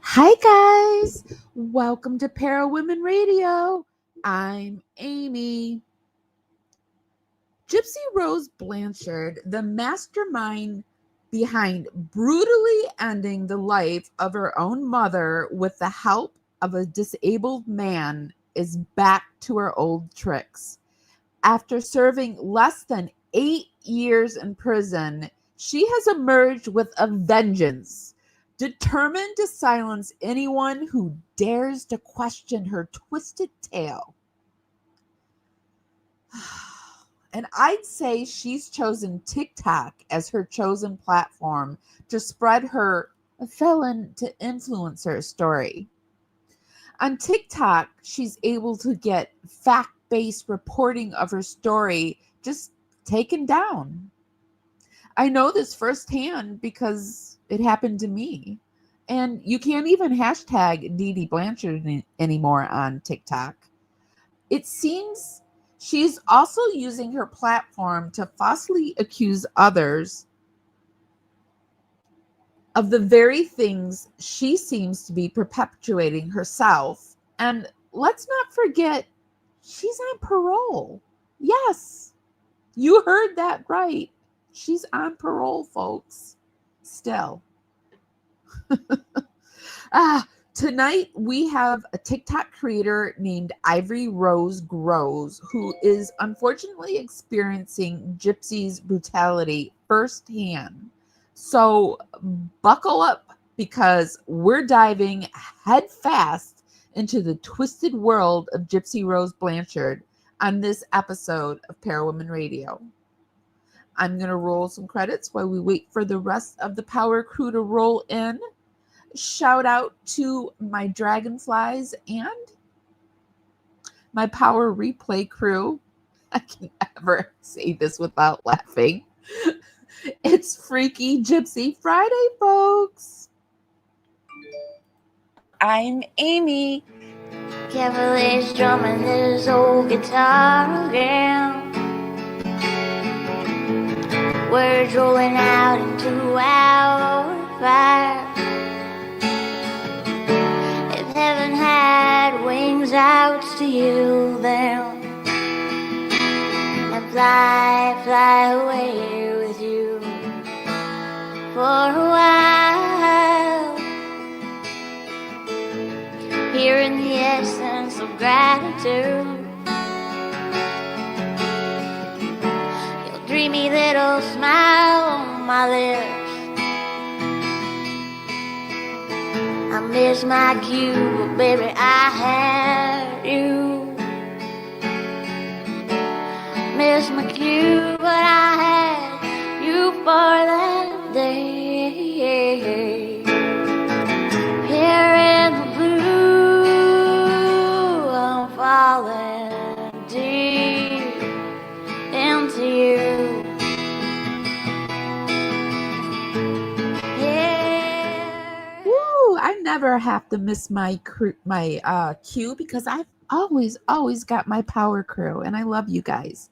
Hi, guys. Welcome to Parawomenradio. I'm Amy. Gypsy Rose Blanchard, the mastermind behind brutally ending the life of her own mother with the help of a disabled man, is back to her old tricks. After serving less than 8 years in prison, she has emerged with a vengeance, determined to silence anyone who dares to question her twisted tale. And I'd say she's chosen TikTok as her chosen platform to spread her felon to influencer story. On TikTok, she's able to get fact-based reporting of her story just taken down. I know this firsthand because it happened to me. And you can't even hashtag Dee Dee Blanchard anymore on TikTok. It seems she's also using her platform to falsely accuse others of the very things she seems to be perpetuating herself. And let's not forget, she's on parole. Yes, you heard that right. She's on parole, folks. Still. Tonight we have a TikTok creator named Ivory Rose Grows who is unfortunately experiencing Gypsy's brutality firsthand. So buckle up because we're diving head fast into the twisted world of Gypsy Rose Blanchard on this episode of Parawomen Radio. I'm going to roll some credits while we wait for the rest of the power crew to roll in. Shout out to my dragonflies and my power replay crew. I can never say this without laughing. It's Freaky Gypsy Friday, folks. I'm Amy. Cavalier's drumming his old guitar again. Words rolling out into our fire. If heaven had wings, I would steal them and fly away with you for a while. Hearing the essence of gratitude, your dreamy little smile on my lips. I miss my cue, but baby, I had you. Miss my cue, but I had you for that day. Here in the blue, I'm falling deep into you. I never have to miss my cue because I've always got my power crew, and I love you guys.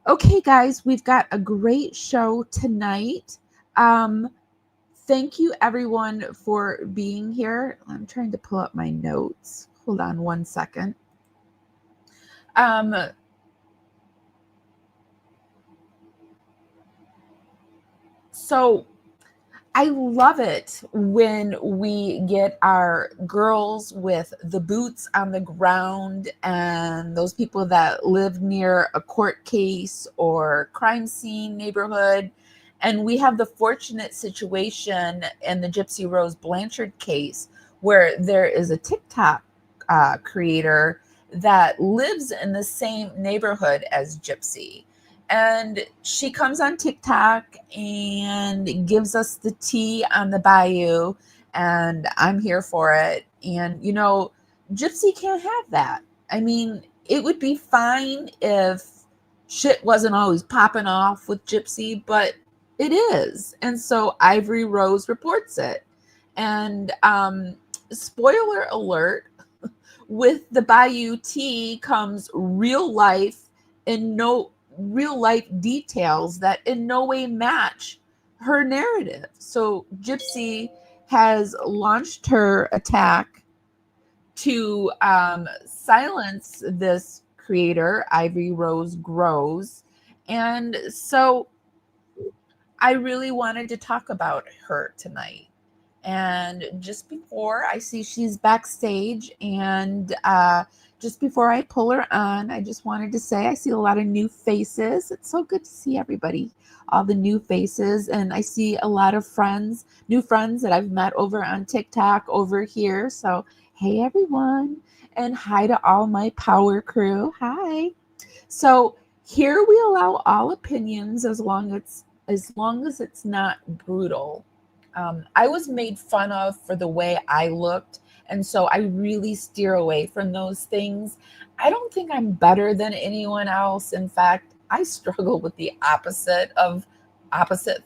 Okay, guys, we've got a great show tonight. Thank you everyone for being here. I'm trying to pull up my notes. Hold on one second. So I love it when we get our girls with the boots on the ground and those people that live near a court case or crime scene neighborhood. And we have the fortunate situation in the Gypsy Rose Blanchard case where there is a TikTok creator that lives in the same neighborhood as Gypsy. And she comes on TikTok and gives us the tea on the Bayou, and I'm here for it. And, you know, Gypsy can't have that. I mean, it would be fine if shit wasn't always popping off with Gypsy, but it is. And so Ivory Rose reports it. And spoiler alert, with the Bayou tea comes real life details that in no way match her narrative. So Gypsy has launched her attack to silence this creator, Ivory Rose Grows. And so I really wanted to talk about her tonight. And just before I see she's backstage, and just before I pull her on, I just wanted to say I see a lot of new faces. It's so good to see everybody, all the new faces. And I see a lot of friends, new friends that I've met over on TikTok over here. So, hey, everyone. And hi to all my power crew. Hi. So, here we allow all opinions as long as it's not brutal. I was made fun of for the way I looked, and so I really steer away from those things. I don't think I'm better than anyone else. In fact, I struggle with the opposite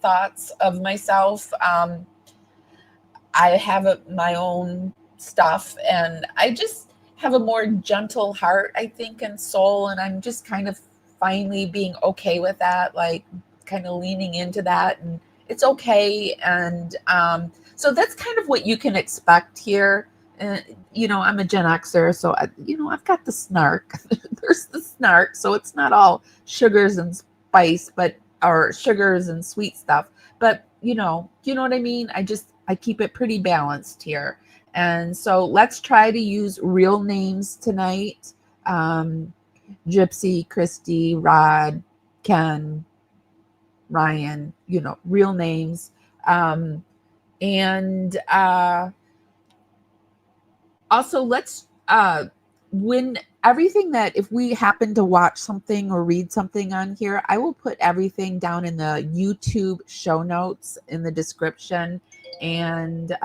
thoughts of myself. I have my own stuff, and I just have a more gentle heart, I think, and soul. And I'm just kind of finally being okay with that, like kind of leaning into that. And it's okay. And so that's kind of what you can expect here. And, I'm a Gen Xer, so, I've got the snark. There's the snark. So it's not all sugars and spice, or sugars and sweet stuff. But, you know what I mean? I keep it pretty balanced here. And so let's try to use real names tonight. Gypsy, Christy, Rod, Ken, Ryan, real names. And also let's when everything that if we happen to watch something or read something on here, I will put everything down in the YouTube show notes in the description. And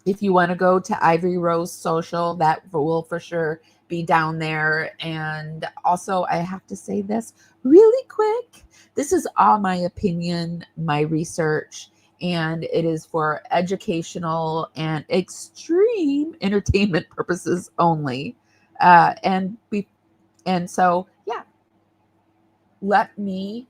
if you want to go to Ivory Rose Social, that will for sure be down there. And also, I have to say this really quick. This is all my opinion, my research, and it is for educational and extreme entertainment purposes only. And so, yeah, let me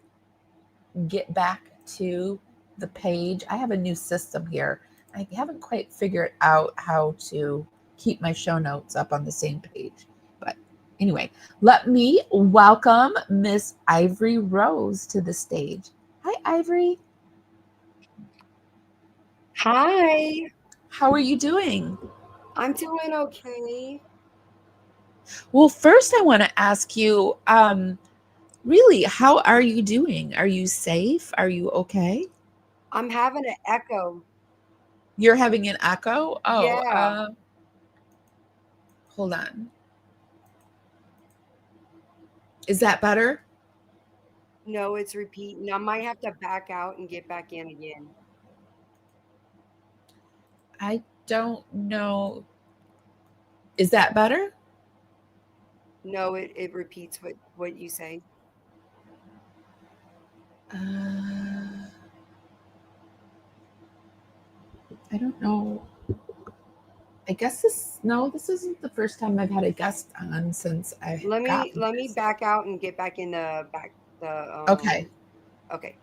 get back to the page. I have a new system here. I haven't quite figured out how to keep my show notes up on the same page. But anyway, let me welcome Miss Ivory Rose to the stage. Hi, Ivory. Hi. How are you doing? I'm doing okay. Well, first I want to ask you, really, how are you doing? Are you safe? Are you okay? I'm having an echo. You're having an echo? Oh, Yeah. hold on. Is that better? No, it's repeating. I might have to back out and get back in again. I don't know. Is that better? No, it repeats what you say. I don't know. I guess this isn't the first time I've had a guest on since I Let got me this. back out and get back in the Okay. okay.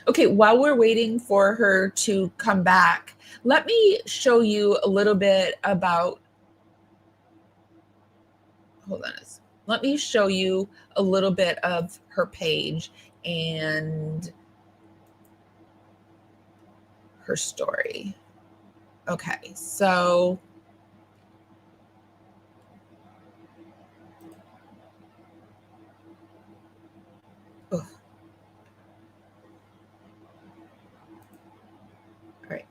Okay, while we're waiting for her to come back, let me show you a little bit about hold on. Let me show you a little bit of her page and her story. Okay, so ugh. All right.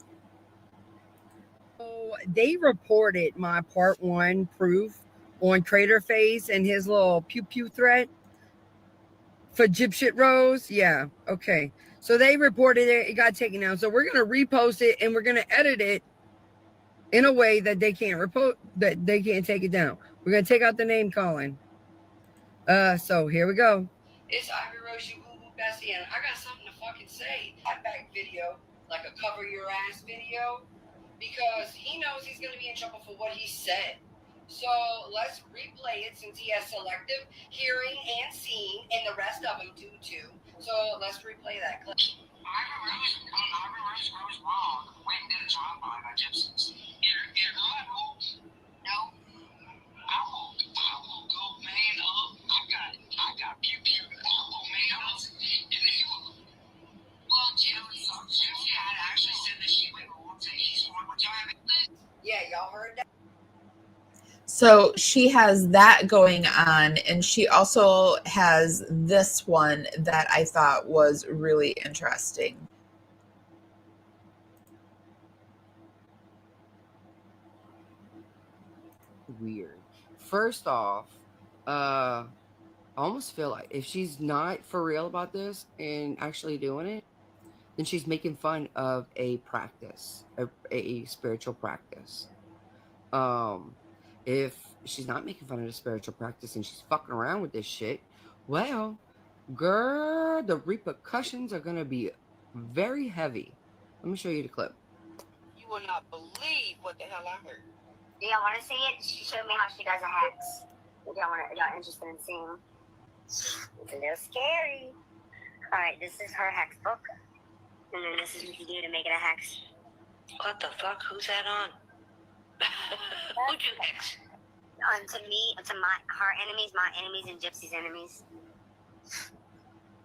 So they reported my part 1 proof on Trader Face and his little pew pew threat for Gypsy Rose. Yeah. Okay. So they reported it. It got taken down. So we're gonna repost it and we're gonna edit it in a way that they can't take it down. We're gonna take out the name calling. So here we go. It's Ivory Rose, you boo boo Bessie, and I got something to fucking say. That back video, like a cover your ass video, because he knows he's gonna be in trouble for what he said. So let's replay it since he has selective hearing and seeing, and the rest of them do too. So let's replay that clip. Ivory Rose wrong. Went and did a drive-by by Gypsy's. You're not home? No. I will go man up. I got pew pew. I will man up. And they will. Well, Gypsy had actually said that she would take his one. Would y'all have it? Yeah, y'all heard that? So she has that going on, and she also has this one that I thought was really interesting. Weird. First off, I almost feel like if she's not for real about this and actually doing it, then she's making fun of a practice, a spiritual practice. If she's not making fun of the spiritual practice and she's fucking around with this shit, well, girl, the repercussions are gonna be very heavy. Let me show you the clip. You will not believe what the hell I heard. Do y'all want to see it? She showed me how she does a hex. If y'all interested in seeing. It's a little scary. All right, this is her hex book. And then this is what you do to make it a hex. What the fuck? Who's that on? Who'd you hex? To me, to her enemies, my enemies, and Gypsy's enemies.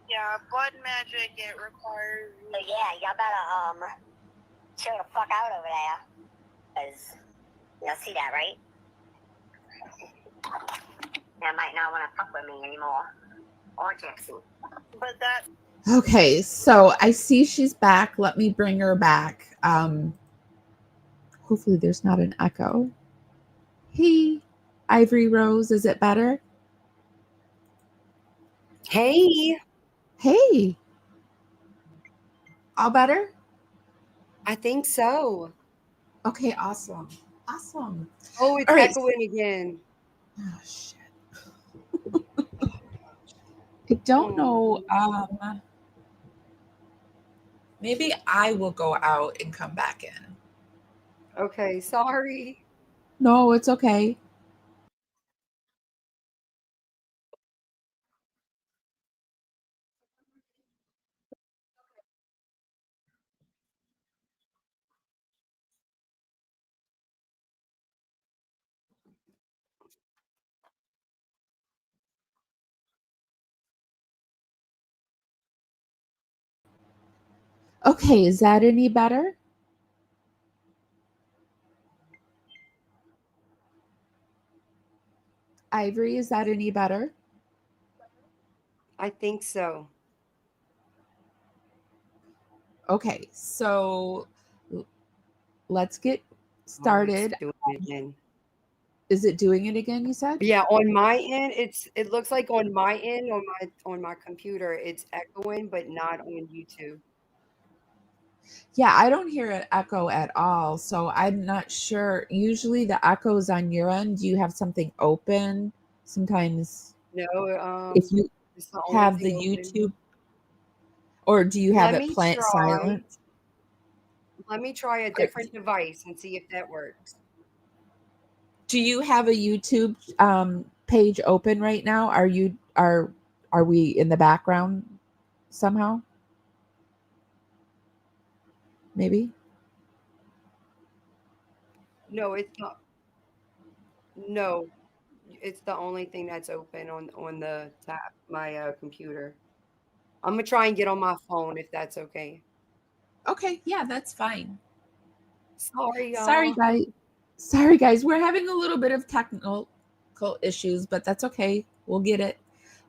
Yeah, blood magic, it requires... So yeah, y'all better, chill the fuck out over there. Because y'all see that, right? Y'all might not want to fuck with me anymore. Or Gypsy. But that... Okay, so I see she's back. Let me bring her back. Hopefully there's not an echo. Hey, Ivory Rose, is it better? Hey, Hey. All better? I think so. Okay, awesome. Awesome. Oh, it's All right. echoing again. Oh, shit. I don't know. Maybe I will go out and come back in. Okay, sorry. No, it's okay. Okay, is that any better? Ivory, is that any better? I think so. Okay, so let's get Oh, started. it's doing it again. Is it doing it again, you said? Yeah, on my end, it looks like on my end, on my computer, it's echoing, but not on YouTube. Yeah, I don't hear an echo at all, so I'm not sure. Usually the echo is on your end. Do you have something open? Sometimes No, if you it's the only have the thing open. YouTube, or do you have Let it me silent? try a different device and see if that works. Do you have a YouTube page open right now? Are we in the background somehow? Maybe. No, it's not. No, it's the only thing that's open on the tab, my computer. I'm gonna try and get on my phone if that's okay. Okay, yeah, that's fine. Sorry, Sorry, y'all. guys. Sorry, guys. We're having a little bit of technical issues, but that's okay. We'll get it.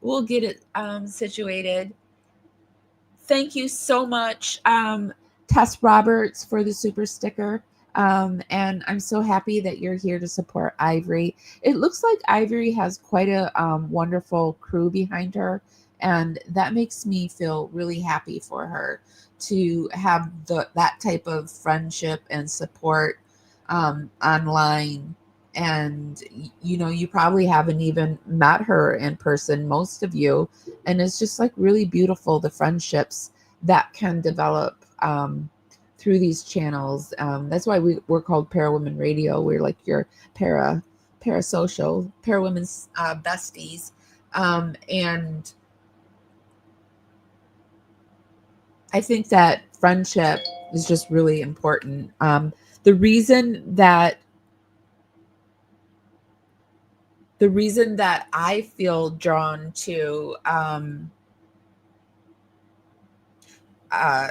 We'll get it situated. Thank you so much, Tess Roberts, for the super sticker. And I'm so happy that you're here to support Ivory. It looks like Ivory has quite a wonderful crew behind her, and that makes me feel really happy for her to have that type of friendship and support online. And you probably haven't even met her in person, most of you, and it's just like really beautiful, the friendships that can develop through these channels. That's why we're called Parawomenradio. We're like your parasocial parawomen's besties. And I think that friendship is just really important. The reason that I feel drawn to uh,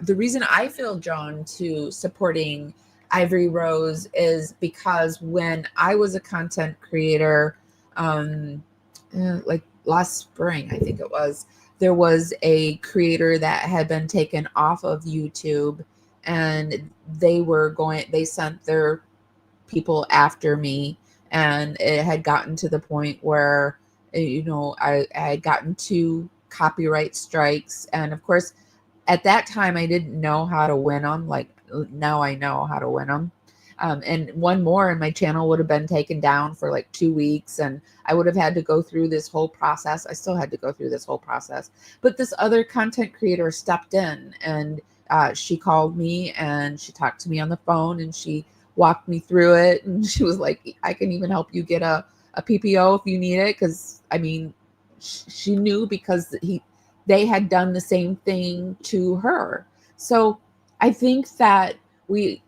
the reason I feel drawn to supporting Ivory Rose is because when I was a content creator, like last spring, I think it was, there was a creator that had been taken off of YouTube, and they sent their people after me, and it had gotten to the point where I had gotten 2 copyright strikes, and of course at that time I didn't know how to win them. Like now I know how to win them. And one more and my channel would have been taken down for like 2 weeks, and I would have had to go through this whole process. I still had to go through this whole process, but this other content creator stepped in, and she called me and she talked to me on the phone, and she walked me through it, and she was like, I can even help you get a PPO if you need it, because I mean she knew, because they had done the same thing to her. So I think that we,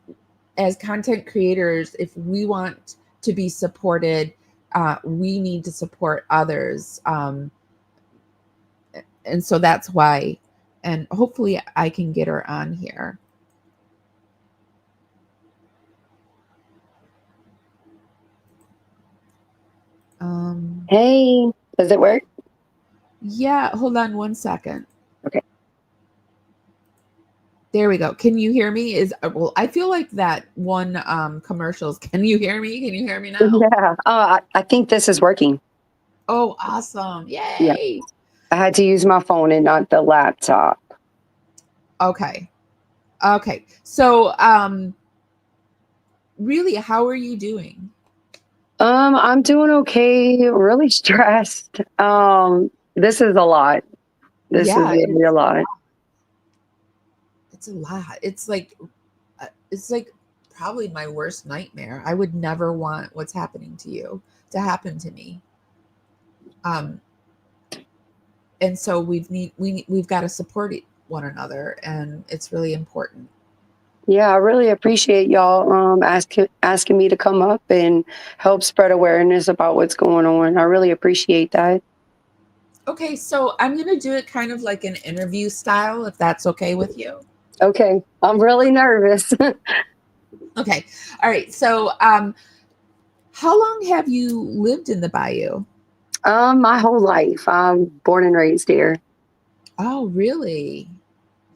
as content creators, if we want to be supported, we need to support others. And so that's why, and hopefully I can get her on here. Hey, does it work? Yeah, hold on one second. Okay. There we go. Can you hear me? Well, I feel like that one commercials. Can you hear me? Can you hear me now? Yeah. I think this is working. Oh, awesome. Yay. Yeah. I had to use my phone and not the laptop. Okay. So, really, how are you doing? I'm doing okay. Really stressed. This is a lot. This is really a lot. It's a lot. It's like probably my worst nightmare. I would never want what's happening to you to happen to me. And so we've got to support one another, and it's really important. Yeah, I really appreciate y'all asking me to come up and help spread awareness about what's going on. I really appreciate that. Okay, so I'm going to do it kind of like an interview style, if that's okay with you. Okay, I'm really nervous. Okay, all right. So, how long have you lived in the Bayou? My whole life. I'm born and raised here. Oh, really?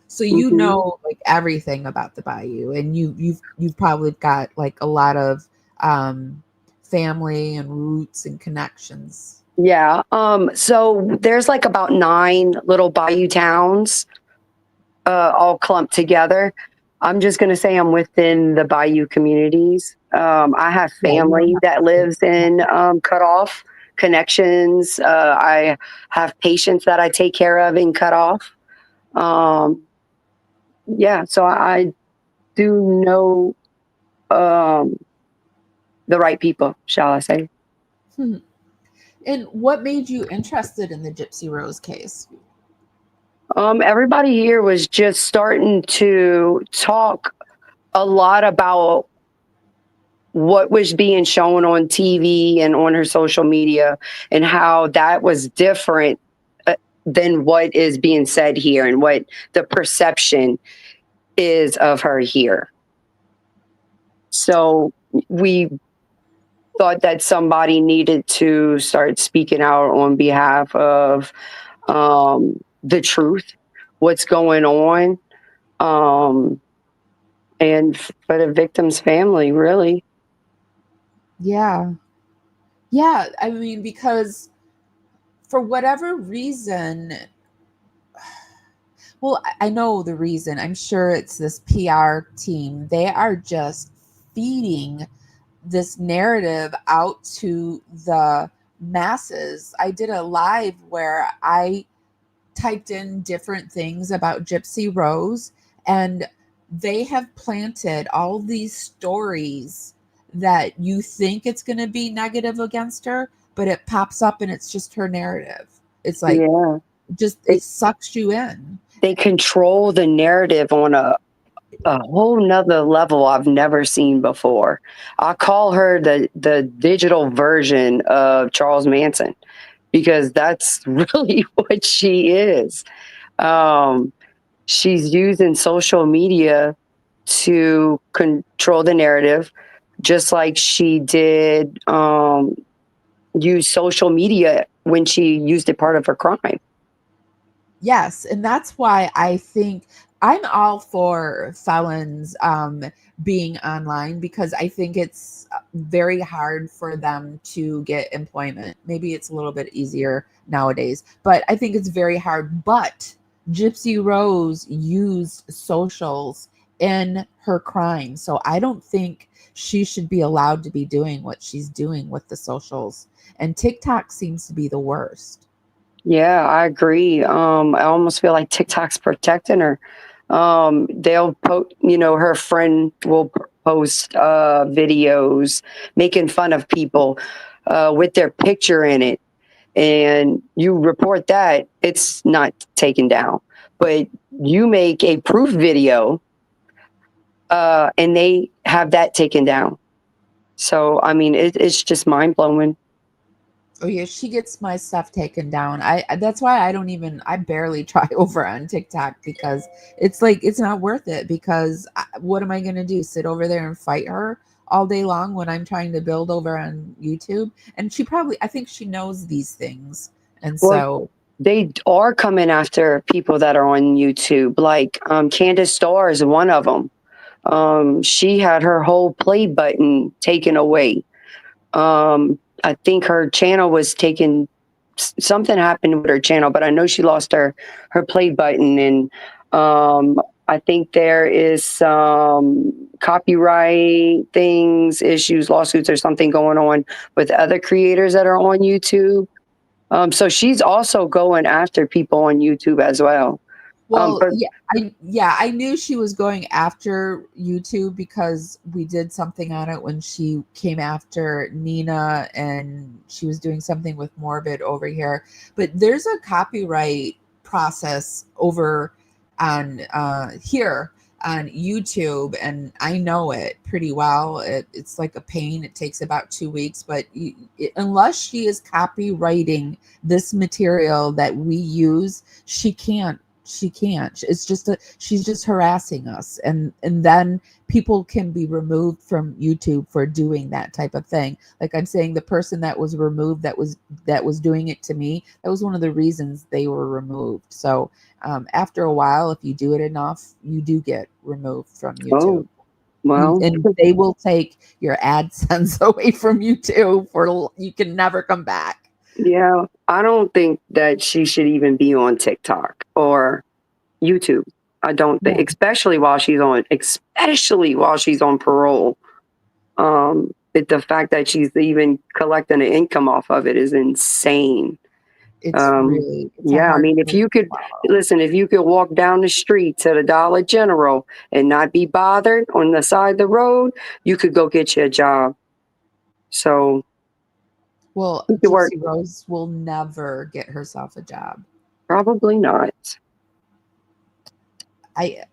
So you know like everything about the Bayou, and you've probably got like a lot of family and roots and connections. Yeah. So there's like about 9 little bayou towns, all clumped together. I'm just gonna say I'm within the bayou communities. I have family that lives in Cutoff, connections. I have patients that I take care of in Cutoff. Yeah, so I do know the right people, shall I say. And what made you interested in the Gypsy Rose case? Everybody here was just starting to talk a lot about what was being shown on TV and on her social media, and how that was different than what is being said here and what the perception is of her here. So we thought that somebody needed to start speaking out on behalf of the truth, what's going on, and for the victim's family, really. Yeah, I mean, because for whatever reason, well, I know the reason. I'm sure it's this PR team. They are just feeding this narrative out to the masses. I did a live where I typed in different things about Gypsy Rose, and they have planted all these stories that you think it's going to be negative against her, but it pops up and it's just her narrative. It's like, Yeah. it sucks you in. They control the narrative on a whole nother level I've never seen before. I call her the digital version of Charles Manson, because that's really what she is. She's using social media to control the narrative, just like she did use social media when she used it part of her crime. Yes, and that's why I think I'm all for felons being online, because I think it's very hard for them to get employment. Maybe it's a little bit easier nowadays, but I think it's very hard. But Gypsy Rose used socials in her crime, so I don't think she should be allowed to be doing what she's doing with the socials. And TikTok seems to be the worst. Yeah, I agree. I almost feel like TikTok's protecting her. They'll her friend will post videos making fun of people with their picture in it, and you report that, it's not taken down. But you make a proof video, and they have that taken down. So, I mean, it's just mind blowing. Oh yeah, she gets my stuff taken down. That's why I barely try over on TikTok, because it's like it's not worth it, because what am I going to do? Sit over there and fight her all day long when I'm trying to build over on YouTube? And I think she knows these things. And Well, so they are coming after people that are on YouTube. Like Candace Starr is one of them. She had her whole play button taken away. I think her channel was taken. Something happened with her channel, but I know she lost her play button, and I think there is some copyright issues, lawsuits, or something going on with other creators that are on YouTube. So she's also going after people on YouTube as well. Well, I knew she was going after YouTube, because we did something on it when she came after Nina, and she was doing something with Morbid over here. But there's a copyright process over on here on YouTube, and I know it pretty well. It's like a pain. It takes about 2 weeks, but unless she is copywriting this material that we use, she can't. It's just she's just harassing us, and then people can be removed from YouTube for doing that type of thing. Like I'm saying, the person that was removed, that was doing it to me, that was one of the reasons they were removed. So after a while, if you do it enough, you do get removed from YouTube. Oh, well, and they will take your AdSense away from YouTube for you can never come back. yeah, I don't think that she should even be on TikTok or YouTube. I don't think, especially while she's on parole. The fact that she's even collecting an income off of it is insane. It's really, I mean, if you could walk down the street to the Dollar General and not be bothered on the side of the road, you could go get you a job. So, well, Gypsy Rose will never get herself a job. Probably not. I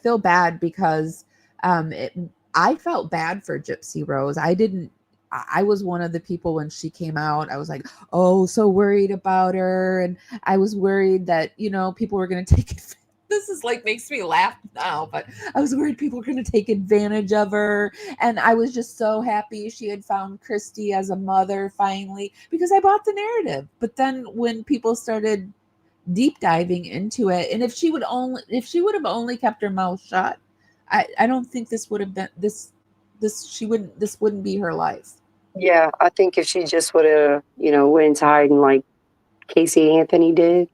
feel bad, because I felt bad for Gypsy Rose. I was one of the people when she came out. I was like, oh, so worried about her. And I was worried that, people were going to take it. This is like makes me laugh now, but I was worried people were going to take advantage of her. And I was just so happy she had found Christy as a mother finally, because I bought the narrative. But then when people started deep diving into it, and if she would have only kept her mouth shut, I don't think this would have been this wouldn't be her life. Yeah, I think if she just would have, went into hiding like Casey Anthony did,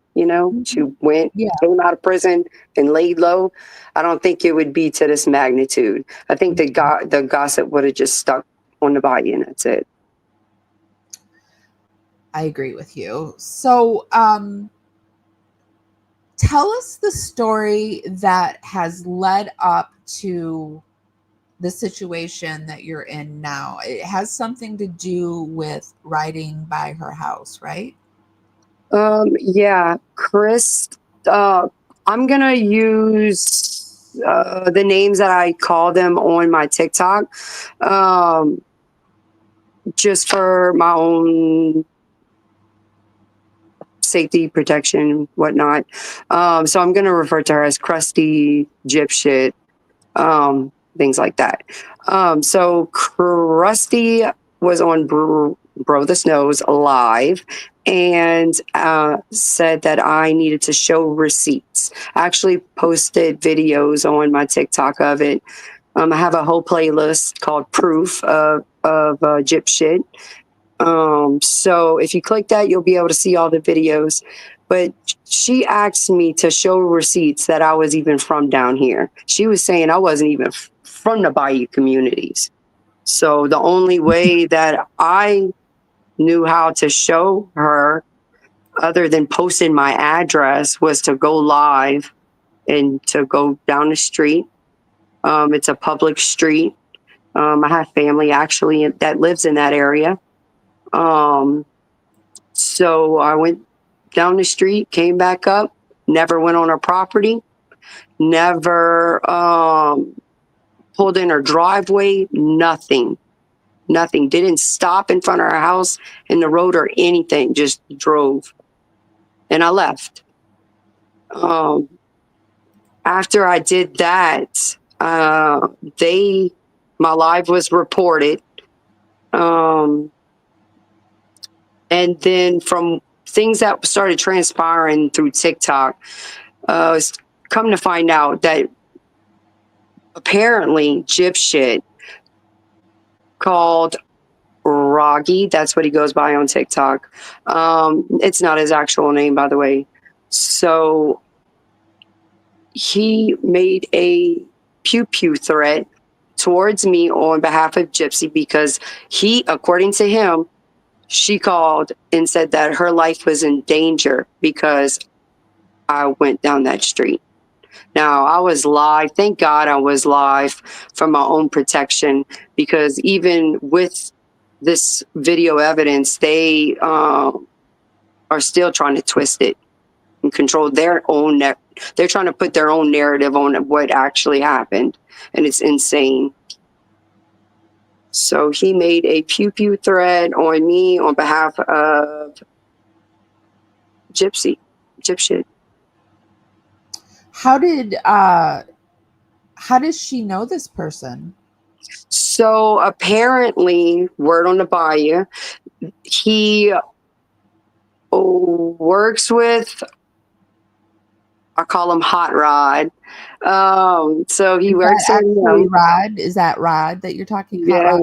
she came out of prison and laid low, I don't think it would be to this magnitude. I think the gossip would have just stuck on the body, and that's it. I agree with you. So, tell us the story that has led up to the situation that you're in now. It has something to do with riding by her house, right? Yeah, Chris. I'm gonna use the names that I call them on my TikTok, um, just for my own safety, protection, whatnot. So I'm gonna refer to her as Krusty, Gypshit, things like that. So Krusty was on Bro the Snows live and said that I needed to show receipts. I actually posted videos on my TikTok of it. I have a whole playlist called Proof of Gyp Shit. So if you click that, you'll be able to see all the videos. But she asked me to show receipts that I was even from down here. She was saying I wasn't even from the Bayou communities. So the only way that I knew how to show her, other than posting my address, was to go live and to go down the street. It's a public street. I have family actually that lives in that area. So I went down the street, came back up, never went on her property, never pulled in her driveway, nothing. Didn't stop in front of her house in the road or anything, just drove. And I left. After I did that, my live was reported. And then from things that started transpiring through TikTok, come to find out that apparently Gypshit called Roggy, that's what he goes by on TikTok. It's not his actual name, by the way. So he made a pew threat towards me on behalf of Gypsy because according to him, she called and said that her life was in danger because I went down that street. Now, I was live. Thank God I was live for my own protection, because even with this video evidence, they are still trying to twist it and control their own they're trying to put their own narrative on what actually happened, and it's insane. So he made a pew thread on me on behalf of Gypsy. How does she know this person? So apparently, word on the Bayou, he works with, I call him Hot Rod. So he works with Rod. Is that Rod that you're talking? Yeah.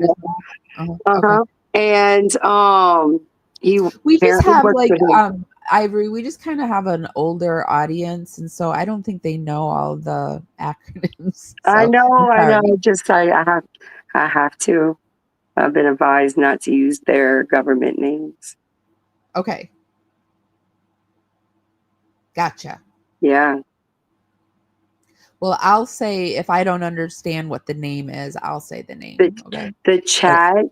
Hot Rod? Okay. And we just have like Ivory, we just kind of have an older audience, and so I don't think they know all the acronyms. So I know. Just I have to. I've been advised not to use their government names. Okay. Gotcha. Yeah. Well, I'll say, if I don't understand what the name is, I'll say the name. The chat,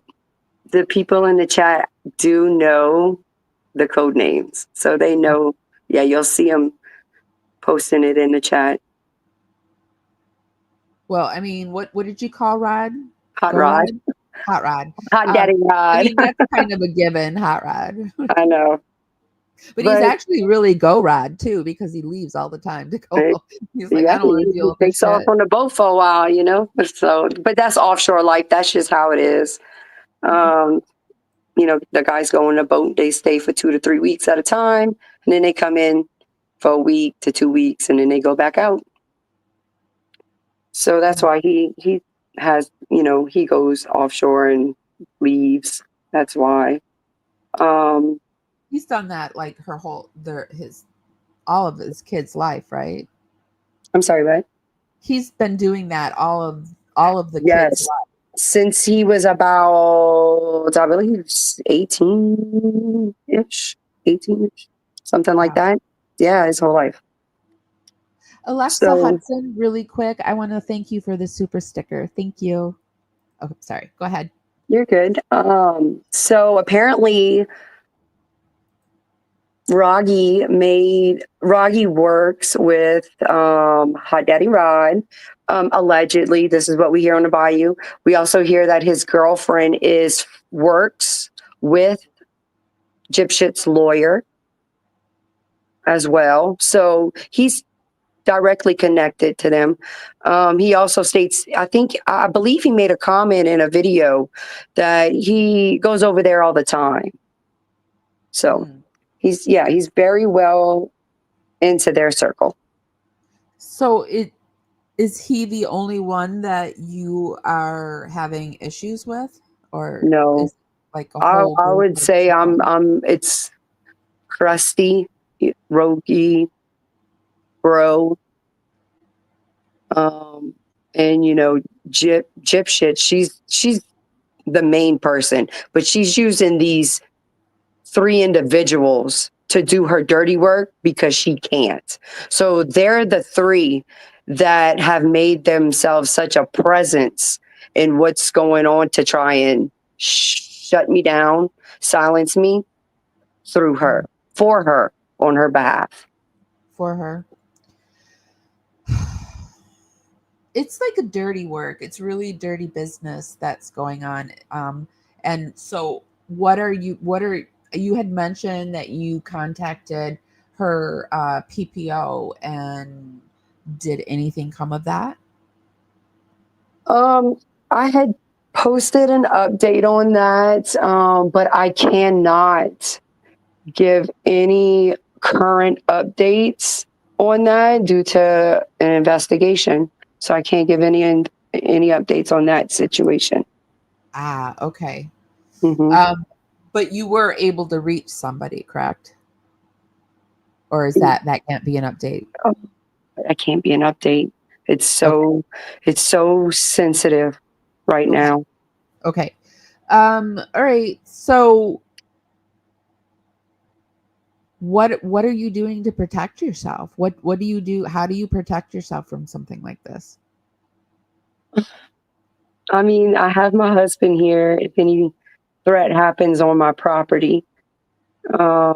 the people in the chat do know the code names. So they know. Yeah, you'll see them posting it in the chat. Well, I mean, what did you call Rod? Hot Rod. Hot Rod. Hot Daddy Rod. I mean, that's kind of a given, Hot Rod. I know. But he's actually really Go Rod too, because he leaves all the time to go. He's like, I don't want to deal with this shit. Takes off on the boat for a while, you know. So, but that's offshore life. That's just how it is. You know, the guys go on the boat. They stay for 2 to 3 weeks at a time, and then they come in for a week to 2 weeks, and then they go back out. So that's why he has, you know, he goes offshore and leaves. That's why. He's done that like all of his kids' life, right? I'm sorry, what? He's been doing that all of the kids' life. Since he was about, I believe, 18-ish, something like that. Yeah, his whole life. Alexa Hudson, really quick, I want to thank you for the super sticker. Thank you. Oh, sorry. Go ahead. You're good. So apparently Roggy works with Hot Daddy Rod. Allegedly, this is what we hear on the Bayou. We also hear that his girlfriend works with Gypsy's lawyer as well. So he's directly connected to them. He also states, I believe he made a comment in a video that he goes over there all the time. So he's very well into their circle. So is he the only one that you are having issues with, or No, is it like a whole I group would of say people? it's Krusty, Rogie, Bro, and Gypsy. She's the main person, but she's using these 3 individuals to do her dirty work because she can't. So they're the 3 that have made themselves such a presence in what's going on to try and shut me down, silence me through her, for her, on her behalf. For her. It's like a dirty work. It's really dirty business that's going on. And so you had mentioned that you contacted her PPO, and did anything come of that? I had posted an update on that, but I cannot give any current updates on that due to an investigation. So I can't give any updates on that situation. Ah, okay. Mm-hmm. But you were able to reach somebody, correct? Or is that can't be an update? Oh, that can't be an update. It's so sensitive right now. Okay. All right. So what are you doing to protect yourself? What do you do? How do you protect yourself from something like this? I mean, I have my husband here if any threat happens on my property. I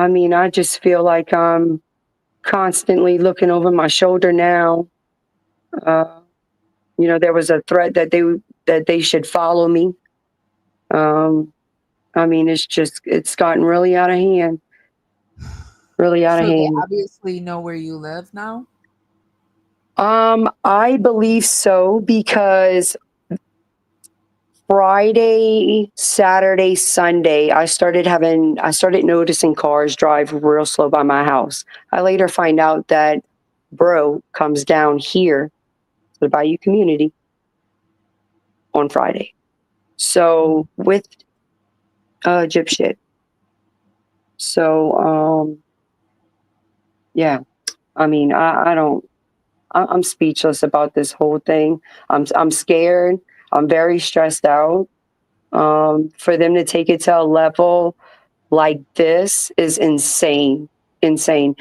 mean, I just feel like I'm constantly looking over my shoulder now. There was a threat that they should follow me. I mean, it's gotten really out of hand. Really out of So they hand. obviously know where you live now? I believe so, because Friday, Saturday, Sunday, I started noticing cars drive real slow by my house. I later find out that Bro comes down here to the Bayou community on Friday. So with Gypsy. So yeah. I mean, I'm speechless about this whole thing. I'm scared. I'm very stressed out. For them to take it to a level like this is insane. Insane.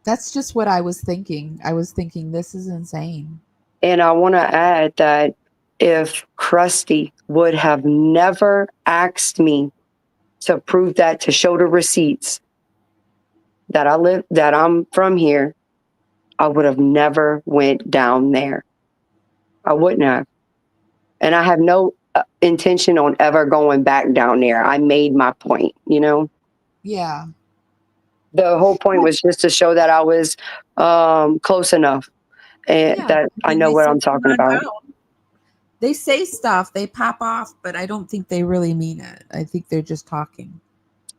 That's just what I was thinking. I was thinking this is insane. And I want to add that if Krusty would have never asked me to prove that, to show the receipts that I'm from here, I would have never went down there. I wouldn't have. And I have no intention on ever going back down there. I made my point, Yeah. The whole point was just to show that I was close enough and Yeah. that I And know they what said, I'm talking "Come on about. down." They say stuff, they pop off, but I don't think they really mean it. I think they're just talking.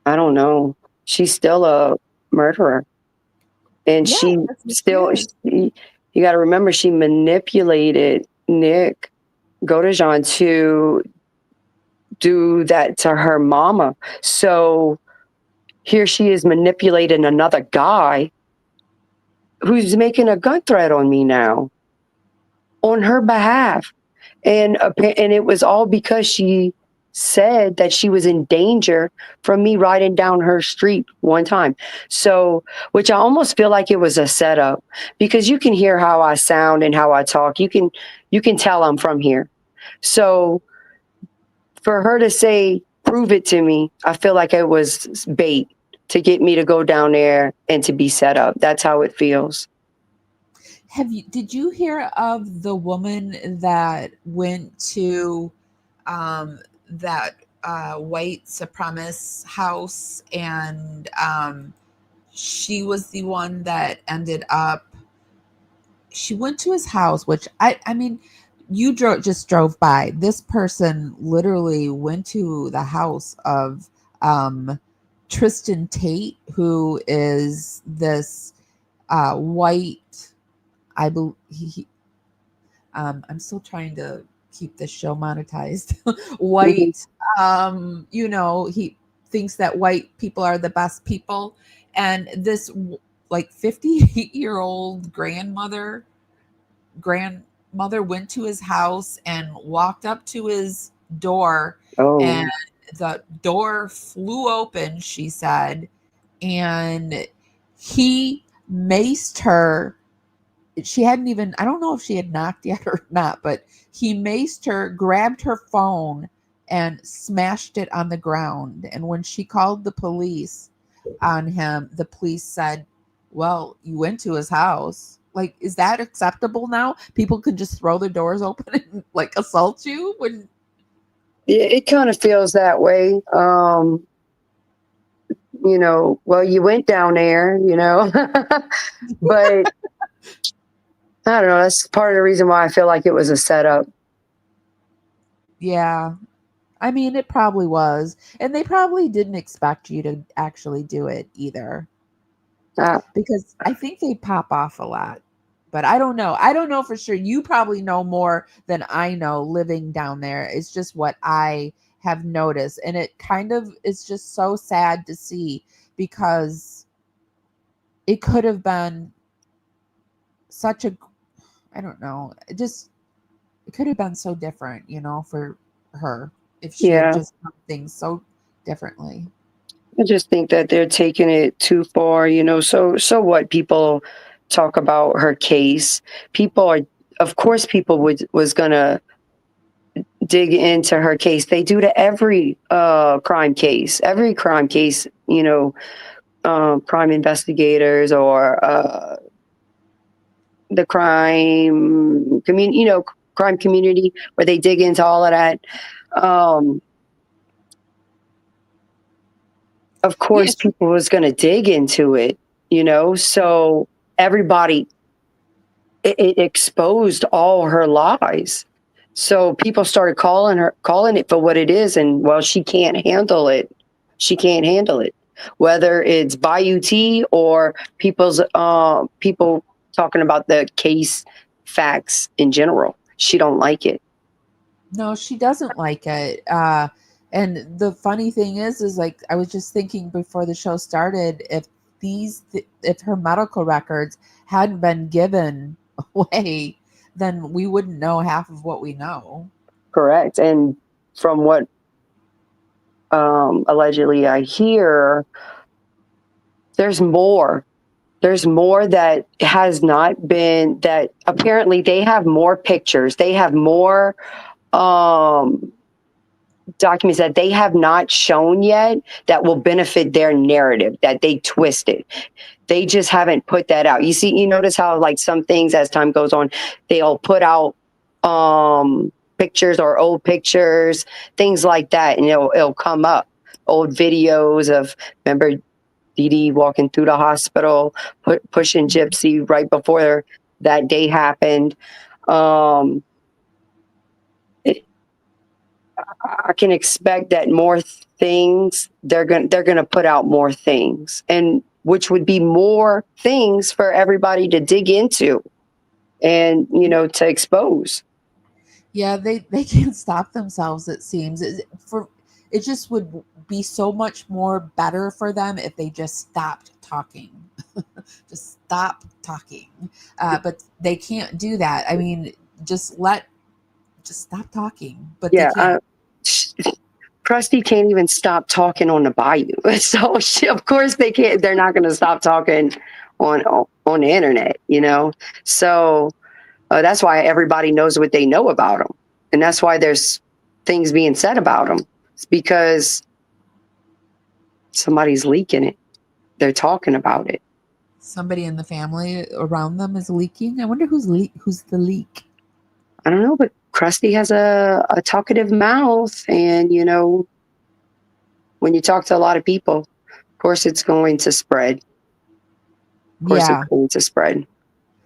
I don't know. She's still a murderer. And Yeah, she that's what she still, is. you got to remember, she manipulated Nick Godejohn to do that to her mama. So here she is manipulating another guy who's making a gun threat on me now on her behalf. And it was all because she said that she was in danger from me riding down her street one time. So, which I almost feel like it was a setup, because you can hear how I sound and how I talk. You can tell I'm from here. So for her to say prove it to me. I feel like it was bait to get me to go down there and to be set up. That's how it feels. Did you hear of the woman that went to that white supremacist house, and she was the one that ended up, she went to his house, which I mean, just drove by. This person literally went to the house of Tristan Tate, who is this white, I believe I'm still trying to keep this show monetized. White, he thinks that white people are the best people, and this like 58-year-old grandmother went to his house and walked up to his door, and the door flew open, she said, and he maced her. She hadn't even, I don't know if she had knocked yet or not, but he maced her, grabbed her phone, and smashed it on the ground. And when she called the police on him, the police said, well, you went to his house. Like, is that acceptable now? People could just throw their doors open and like assault you when... It kind of feels that way. Well, you went down there, but I don't know. That's part of the reason why I feel like it was a setup. Yeah. I mean, it probably was. And they probably didn't expect you to actually do it either. Because I think they pop off a lot. But I don't know. I don't know for sure. You probably know more than I know living down there. It's just what I have noticed. And it kind of is just so sad to see, because it could have been such a, I don't know, it could have been so different, for her if she had just done things so differently. I just think that they're taking it too far, so what people talk about her case. Of course people was gonna dig into her case. They do to every crime case, crime investigators or the crime community, where they dig into all of that. Of course, people was going to dig into it, so everybody, it exposed all her lies. So people started calling it for what it is. And well, she can't handle it. She can't handle it. Whether it's Bayou T or people talking about the case facts in general. She don't like it. No, she doesn't like it. And the funny thing is like, I was just thinking before the show started, if her medical records hadn't been given away, then we wouldn't know half of what we know. Correct. And from what allegedly I hear, there's more that has not been, that apparently they have more pictures. They have more documents that they have not shown yet that will benefit their narrative, that they twisted. They just haven't put that out. You notice how like some things as time goes on, they'll put out pictures or old pictures, things like that. And it'll come up, old videos of, remember Dee Dee walking through the hospital, pushing Gypsy right before that day happened. I can expect that more things, they're gonna put out more things, and which would be more things for everybody to dig into and to expose. Yeah, they can't stop themselves, it seems. It just would be so much more better for them if they just stopped talking. Just stop talking. But they can't do that. I mean, just stop talking. But yeah, they can't. Krusty can't even stop talking on the Bayou. So of course they can't. They're not going to stop talking on the internet. So that's why everybody knows what they know about them, and that's why there's things being said about them. It's because somebody's leaking it. They're talking about it. Somebody in the family around them is leaking. I wonder who's the leak. I don't know, but Krusty has a talkative mouth, and when you talk to a lot of people, of course it's going to spread. Of course Yeah. it's going to spread.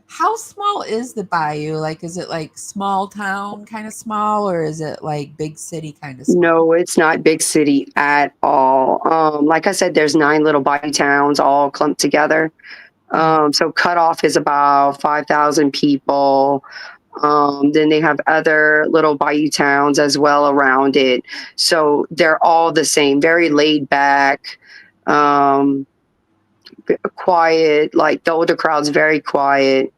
How small is the Bayou? Like, is it like small town kind of small, or is it like big city kind of small? No, it's not big city at all. Like I said, there's 9 little bayou towns all clumped together. So Cutoff is about 5,000 people. Then they have other little bayou towns as well around it. So they're all the same, very laid back, quiet. Like the older crowd's very quiet.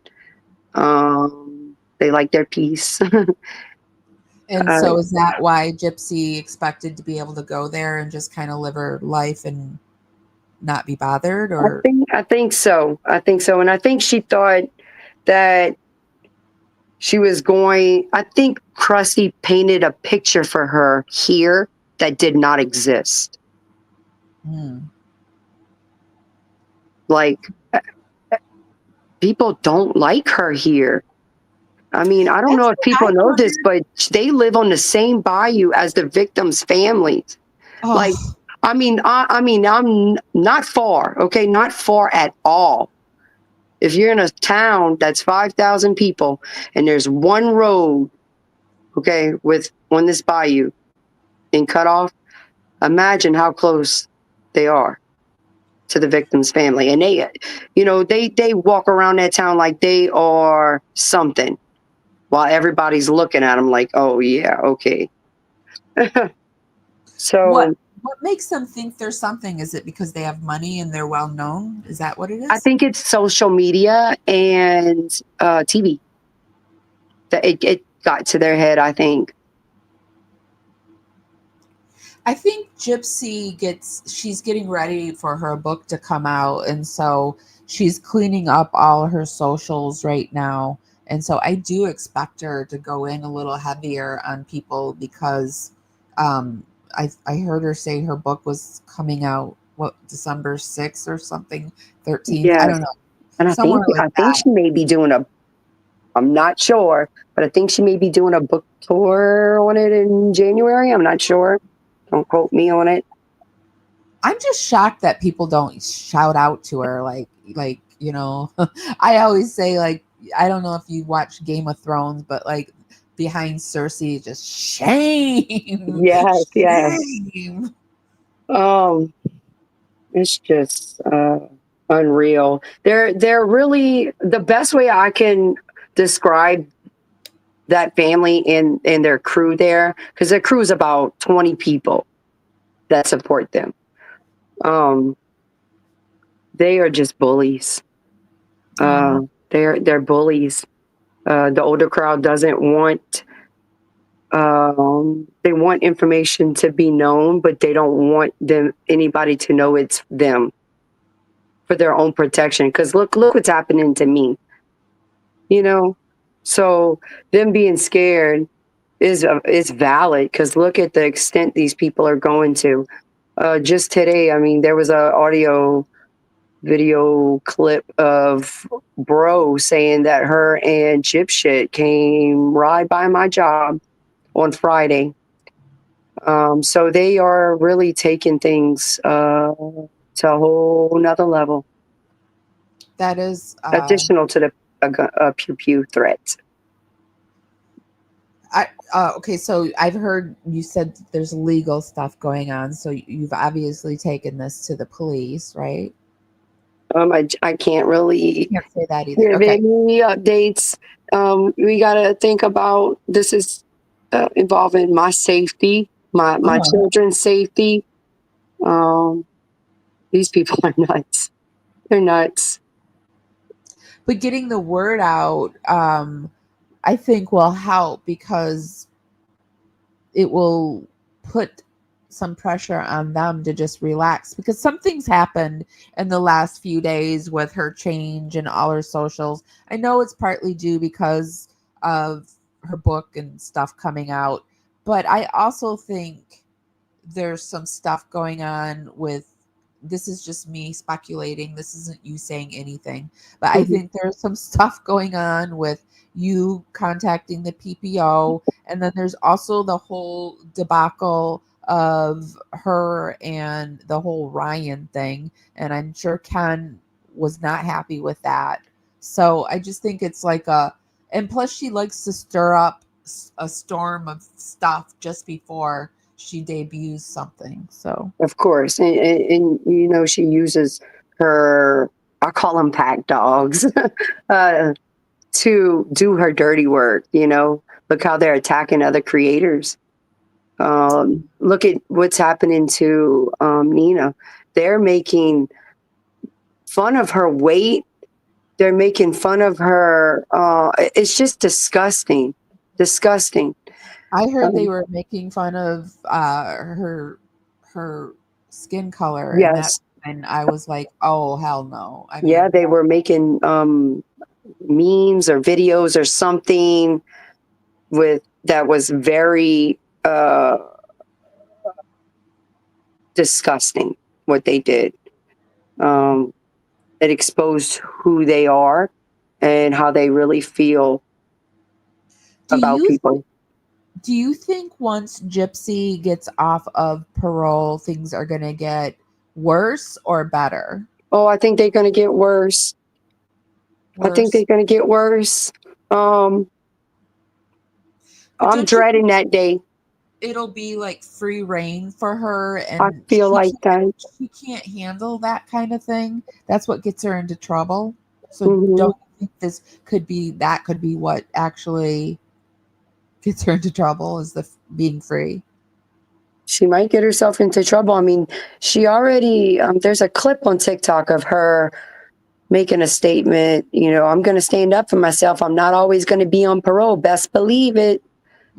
They like their peace. And so is that why Gypsy expected to be able to go there and just kind of live her life and not be bothered? Or I think so. And I think she thought that she was going, I think Krusty painted a picture for her here that did not exist. Like, people don't like her here. I mean, I don't know if people know this, but they live on the same bayou as the victims' families. Oh. Like, I mean, I'm not far, okay? Not far at all. If you're in a town that's 5,000 people and there's one road, okay, on this bayou in Cutoff, imagine how close they are to the victim's family. And they walk around that town like they are something, while everybody's looking at them like, oh yeah, okay. So what makes them think they're something? Is it because they have money and they're well known? Is that what it is? I think it's social media and TV. That it got to their head, I think. I think Gypsy she's getting ready for her book to come out, and so she's cleaning up all her socials right now. And so I do expect her to go in a little heavier on people because I heard her say her book was coming out December 6th or something, 13th. Yes. I don't know. And I think she may be doing I'm not sure, but I think she may be doing a book tour on it in January. I'm not sure. Don't quote me on it. I'm just shocked that people don't shout out to her. Like, I always say, like, I don't know if you watch Game of Thrones, but like behind Cersei, just shame. Yes, shame. Yes. It's just unreal. They're really, the best way I can describe that family and their crew there, because their crew is about 20 people that support them. They are just bullies. They're bullies. The older crowd doesn't want. They want information to be known, but they don't want anybody to know it's them, for their own protection. Because look what's happening to me. So them being scared is valid, because look at the extent these people are going to. Just today, I mean, there was a video clip of Bro saying that her and Gypsy came right by my job on Friday. So they are really taking things to a whole nother level. That is additional to the pew pew threat. Okay, so I've heard you said there's legal stuff going on. So you've obviously taken this to the police, right? I can't really say that either. Give any updates. We got to think about this is involving my safety, my children's safety. These people are nuts. They're nuts. But getting the word out, I think will help, because it will put some pressure on them to just relax, because some things happened in the last few days with her change and all her socials. I know it's partly due because of her book and stuff coming out, but I also think there's some stuff going on with, this is just me speculating. This isn't you saying anything, but I Mhm. think there's some stuff going on with you contacting the PPO. And then there's also the whole debacle of her and the whole Ryan thing. And I'm sure Ken was not happy with that. So I just think it's like and plus she likes to stir up a storm of stuff just before she debuts something. So Of course. And you know, she uses her, I call them pack dogs, to do her dirty work. You know, look how they're attacking other creators. Look at what's happening to Nina. They're making fun of her weight. They're making fun of her. It's just disgusting. Disgusting. I heard they Um, were making fun of her skin color, and that, yes. and I was like, oh hell no. I Yeah, mean, they were making memes or videos or something with that was very disgusting what they did. It exposed who they are and how they really feel do about you people. do you think once Gypsy gets off of parole, things are gonna get worse or better? Oh, I think they're going to get worse. I think they're Worse. going to get worse. Um, But I'm don't you dreading think that day. it'll be like free reign for her, I and feel like that. she can't handle that kind of thing? That's what gets her into trouble. So Hmm. don't you think that could be what actually gets her into trouble, is the being free? She might get herself into trouble. I mean, she already, there's a clip on TikTok of her making a statement, you know, I'm going to stand up for myself. I'm not always going to be on parole. Best believe it.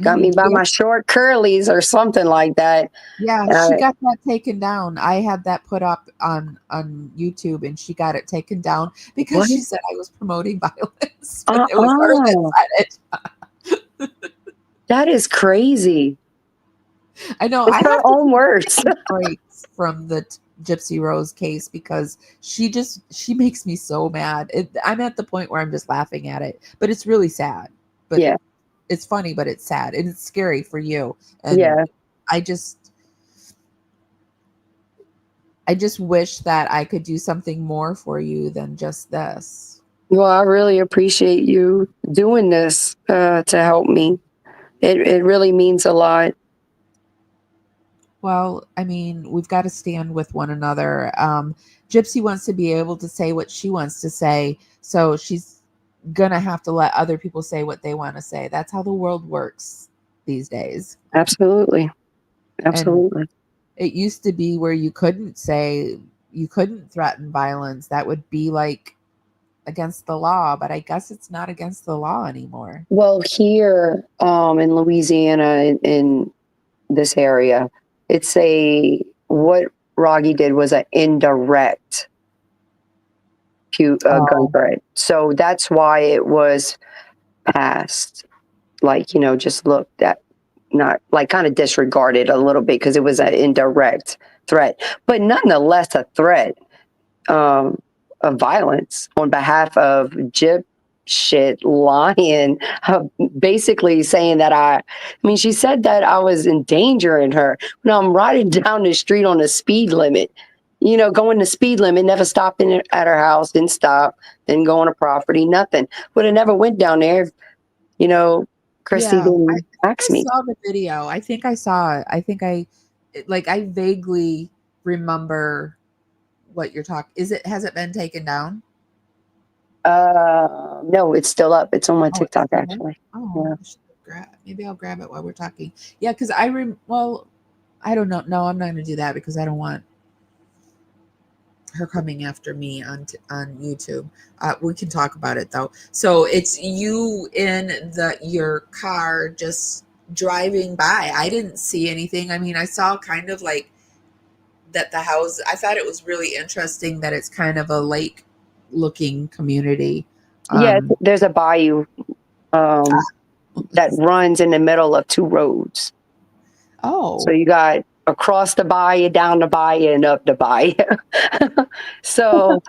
Got me by Yeah, my short curlies or something like that. yeah, Uh, she got that taken down. I had that put up on YouTube, and she got it taken down because what? she said I was promoting violence, but it was her that Uh-uh. said it. That is crazy. I know. It's I her have to own words. take breaks from the Gypsy Rose case because she makes me so mad. I'm at the point where I'm just laughing at it, but it's really sad. But Yeah. it's funny, but it's sad and it's scary for you. And Yeah. I just I just wish that I could do something more for you than just this. Well, I really appreciate you doing this to help me. It really means a lot. Well, I mean, we've got to stand with one another. Gypsy wants to be able to say what she wants to say, so she's gonna have to let other people say what they want to say. That's how the world works these days. Absolutely. And Absolutely. it used to be where you couldn't threaten violence. That would be like against the law, but I guess it's not against the law anymore. Well, here in Louisiana, in this area, it's what Rogge did was an indirect gun Oh, threat. So that's why it was passed. Like, you know, just looked at, not like kind of disregarded a little bit because it was an indirect threat, but nonetheless a threat of violence on behalf of shit lying, basically saying that I mean, she said that I was endangering her when I'm riding down the street on the speed limit, you know, going the speed limit, never stopping at her house, didn't stop, didn't go on a property, nothing. Would have never went down there if, you know, Christy yeah. didn't I ask me. saw the video. I think I saw it. I vaguely remember what you're talking. Has it been taken down? No, it's still up. It's on my Oh, it's TikTok still there? actually. Oh, Yeah. I should maybe I'll grab it while we're talking. Yeah, because well, I don't know. No, I'm not gonna do that because I don't want her coming after me on YouTube. We can talk about it though. So it's you in your car just driving by. I didn't see anything. I mean, I saw kind of like that the house. I thought it was really interesting that it's kind of a lake looking community. Yeah, Um, there's a bayou that runs in the middle of two roads. So oh, you got across the bayou, down the bayou, and up the bayou. So,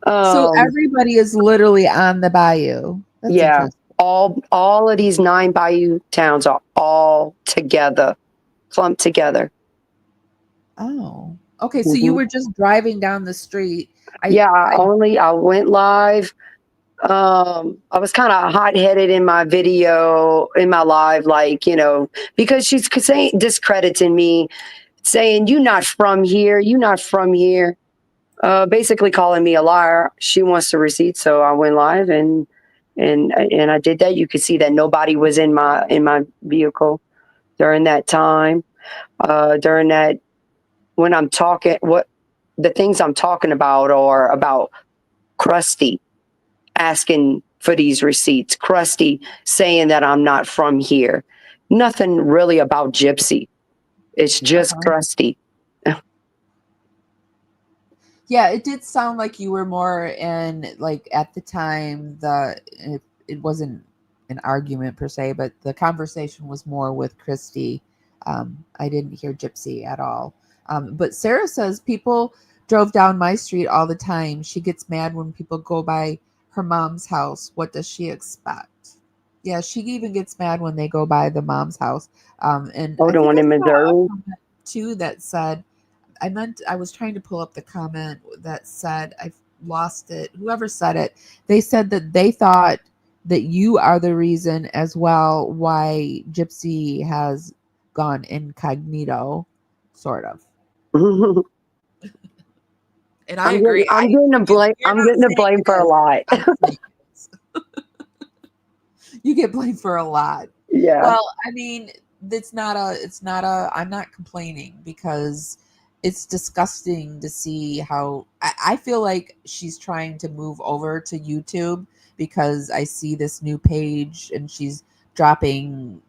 So um, everybody is literally on the bayou. That's yeah, interesting. all of these 9 bayou towns are all together, clumped together. Oh, okay. So you Mhm. were just driving down the street. Yeah, I I went live. I was kind of hot headed in my video, in my live, like, because she's saying, discrediting me, saying, "You not from here. You not from here." Basically calling me a liar. She wants the receipt. So I went live and I did that. You could see that nobody was in my vehicle during that time. During that, when I'm talking, what the things I'm talking about are about Krusty asking for these receipts, Krusty saying that I'm not from here. Nothing really about Gypsy. It's just uh-huh. Krusty. Yeah, it did sound like you were more in, like, at the time, it wasn't an argument per se, but the conversation was more with Christy. I didn't hear Gypsy at all. But Sarah says people drove down my street all the time. She gets mad when people go by her mom's house. What does she expect? Yeah, she even gets mad when they go by the mom's house. And Oh, I the think one I in saw a Missouri. comment too that said, I was trying to pull up the comment that said, I lost it. Whoever said it, they said that they thought that you are the reason as well why Gypsy has gone incognito, sort of. And I agree. I'm getting the blame. You're I'm not getting the saying blame it for a is. lot. I'm saying it is. You get blamed for a lot. Yeah. Well, I mean, I'm not complaining because it's disgusting to see how I feel like she's trying to move over to YouTube because I see this new page and she's dropping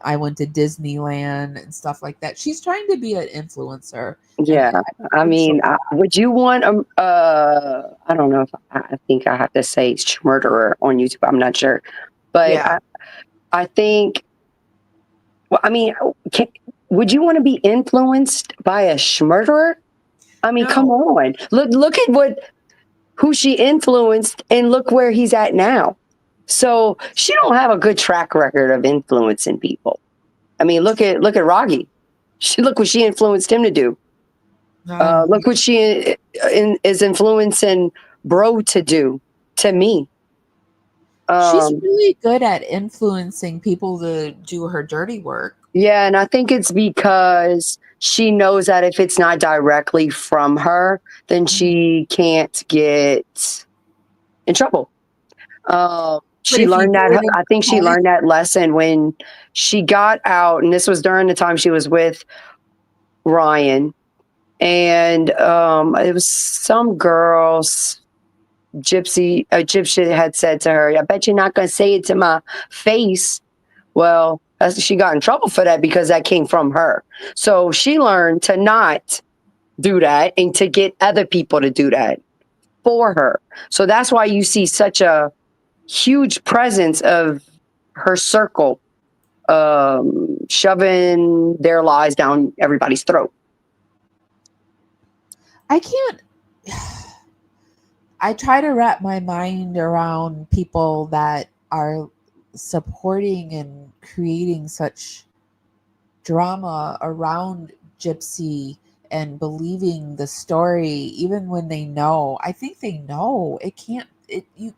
I went to Disneyland and stuff like that. She's trying to be an influencer, and Yeah. I it's a mean, lot. would you want I don't know if I think I have to say murderer on YouTube. I'm not sure, but Yeah. I think. Well, I mean, would you want to be influenced by a murderer? I mean, come No. on. Look at who she influenced, and look where he's at now. So she don't have a good track record of influencing people. I mean, look at Roggy. Look what she influenced him to do. No. Look what she is influencing Bro to do to me. She's Um, really good at influencing people to do her dirty work. yeah, and I think it's because she knows that if it's not directly from her, then Mhm. she can't get in trouble. But She if you learned do that. it in I think she public, learned that lesson when she got out, and this was during the time she was with Ryan. And it was some girls. Gypsy had said to her, "I bet you're not going to say it to my face." Well, she got in trouble for that because that came from her. So she learned to not do that and to get other people to do that for her. So that's why you see such a huge presence of her circle shoving their lies down everybody's throat. I can't. I try to wrap my mind around people that are supporting and creating such drama around Gypsy and believing the story even when they know. I think they know. It can't it you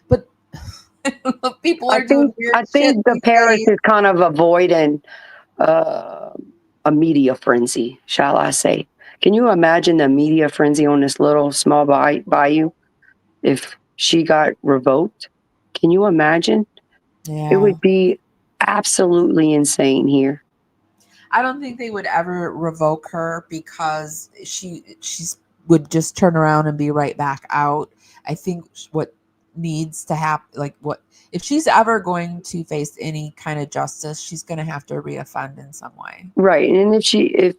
but people are doing weird I shit think the these parents days. is kind of avoiding uh, a media frenzy, shall I say? Can you imagine the media frenzy on this little small bayou if she got revoked? Can you imagine? It Yeah. would be absolutely insane here. I don't think they would ever revoke her because she's would just turn around and be right back out. I think what needs to happen, like what if she's ever going to face any kind of justice, she's going to have to reoffend in some way. Right. And if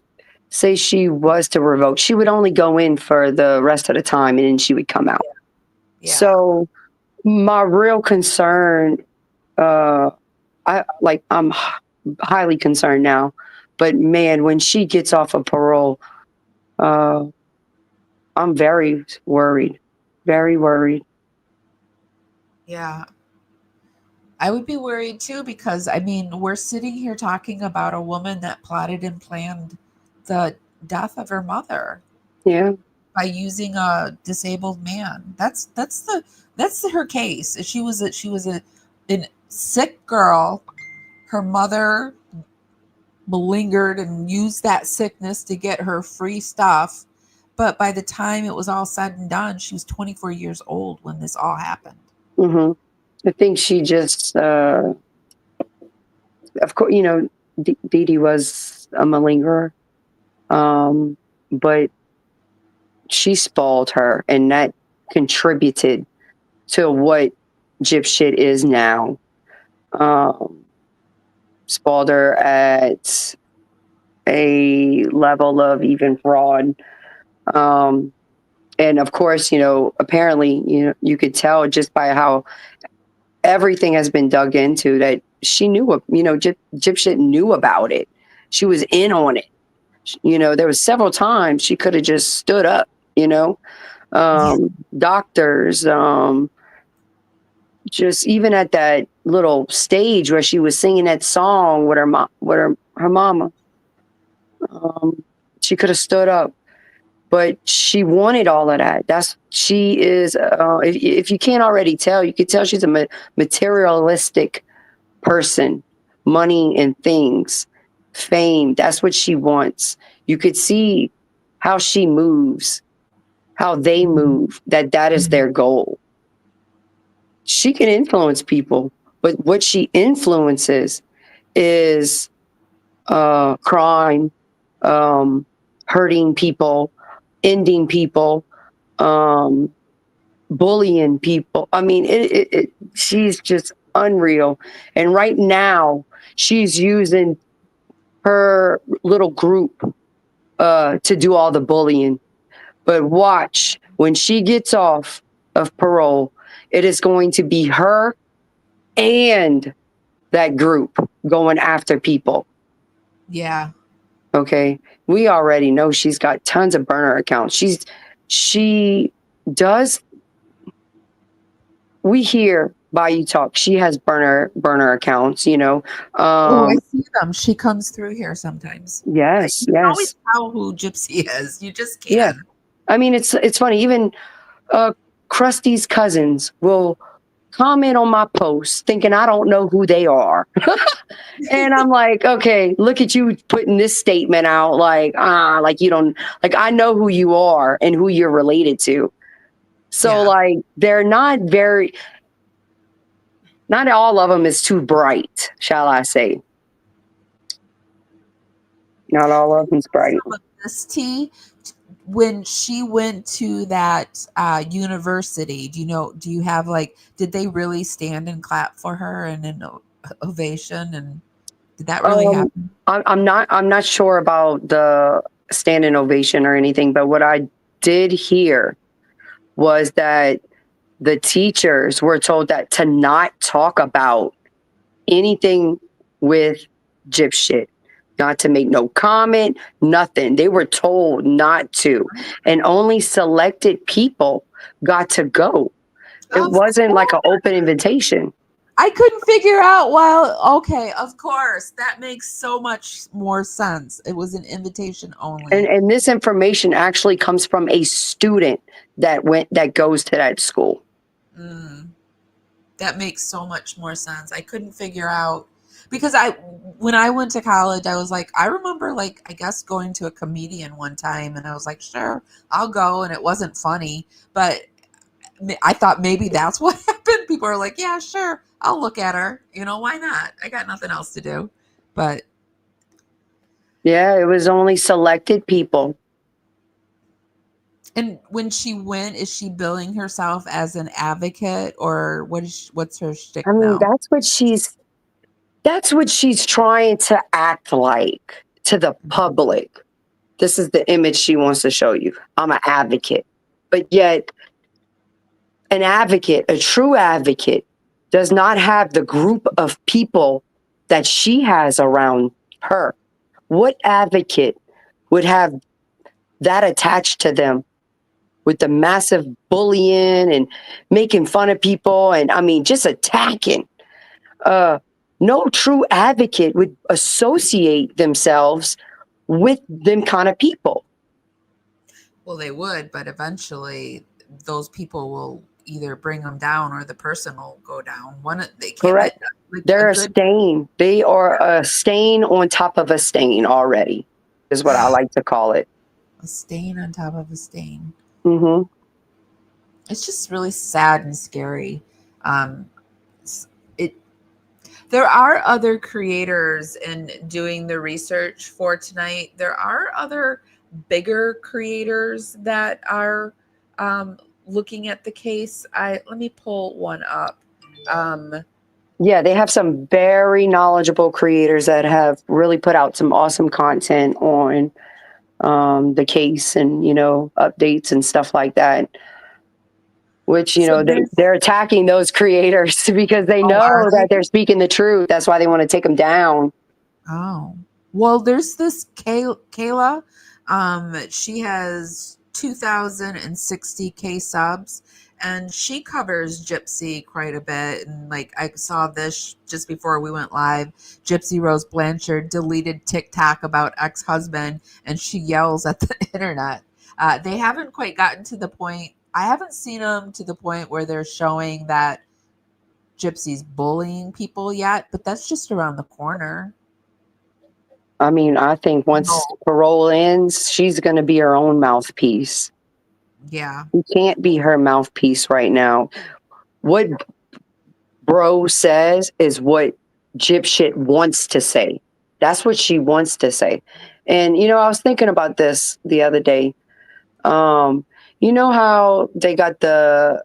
say she was to revoke, she would only go in for the rest of the time and then she would come out. Yeah. So my real concern, I'm highly concerned now But man, when she gets off of parole, I'm very worried. Very worried. Yeah. I would be worried too because I mean, we're sitting here talking about a woman that plotted and planned the death of her mother Yeah. by using a disabled man. That's her case. She was a sick girl. Her mother malingered and used that sickness to get her free stuff. But by the time it was all said and done, she was 24 years old when this all happened. Hmm. I think she just, of course, Dee Dee was a malingerer, but she spoiled her, and that contributed to what Gypsy is now. Spoiled her at a level of even fraud. And of course, apparently, you could tell just by how everything has been dug into that she knew, Gypsy knew about it. She was in on it. There was several times she could have just stood up, doctors, just even at that little stage where she was singing that song with her mama, she could have stood up, but she wanted all of that. She is, if you can't already tell, you could tell she's a materialistic person, money and things, fame. That's what she wants. You could see how she moves, how they move, that is their goal. She can influence people, but what she influences is crime, hurting people, ending people, bullying people. I mean, she's just unreal. And right now, she's using her little group to do all the bullying. But watch, when she gets off of parole, it is going to be her and that group going after people. Yeah. Okay. We already know she's got tons of burner accounts. She does. We hear Bayou talk. She has burner accounts, I see them. She comes through here sometimes. Yes, You can always yes. tell who Gypsy is. You just can. Yeah. I mean, it's funny. Even Krusty's cousins will comment on my posts thinking I don't know who they are. And I'm like, okay, look at you putting this statement out like you don't, like, I know who you are and who you're related to. So like, they're not all of them is too bright, shall I say. Not all of them's bright. Miss T, when she went to that university, do you have did they really stand and clap for her and an ovation, and did that really happen? I'm not sure about the standing ovation or anything, but what I did hear was that the teachers were told that to not talk about anything with Gypsy, not to make no comment, nothing. They were told not to, and only selected people got to go. It wasn't like an open invitation. I couldn't figure out. Okay, of course, that makes so much more sense. It was an invitation only. And this information actually comes from a student that goes to that school. That makes so much more sense. I couldn't figure out, because when I went to college, I was like, I remember I guess going to a comedian one time, and I was like, sure, I'll go, and it wasn't funny, but I thought maybe that's what happened. People are like, yeah, sure, I'll look at her. Why not? I got nothing else to do. But yeah, it was only selected people. And when she went, is she billing herself as an advocate, or what's her shtick now? That's what she's trying to act like to the public. This is the image she wants to show you. I'm an advocate. But yet, an advocate, a true advocate, does not have the group of people that she has around her. What advocate would have that attached to them with the massive bullying and making fun of people and, I mean, just attacking? No true advocate would associate themselves with them kind of people. Well, they would, but eventually those people will either bring them down or the person will go down. They can't Correct. like They're a a good stain. They are a stain on top of a stain already, is what I like to call it. a stain on top of a stain. Mm-hmm. It's just really sad and scary. It There are other creators in doing the research for tonight. There are other bigger creators that are looking at the case. Let me pull one up. Yeah, they have some very knowledgeable creators that have really put out some awesome content on the case and, updates and stuff like that. Which, So they're attacking those creators because they know are that they? they're speaking the truth. That's why they want to take them down. Oh, well, there's this Kayla. She has 2,060K subs, and she covers Gypsy quite a bit. And like I saw this just before we went live. Gypsy Rose Blanchard deleted TikTok about ex-husband, and she yells at the internet. They haven't quite gotten to the point. I haven't seen them to the point where they're showing that Gypsy's bullying people yet, but that's just around the corner. I mean, I think once parole ends, she's going to be her own mouthpiece. Yeah. You can't be her mouthpiece right now. What bro says is what Gypshit wants to say. That's what she wants to say. And, I was thinking about this the other day. You know how they got the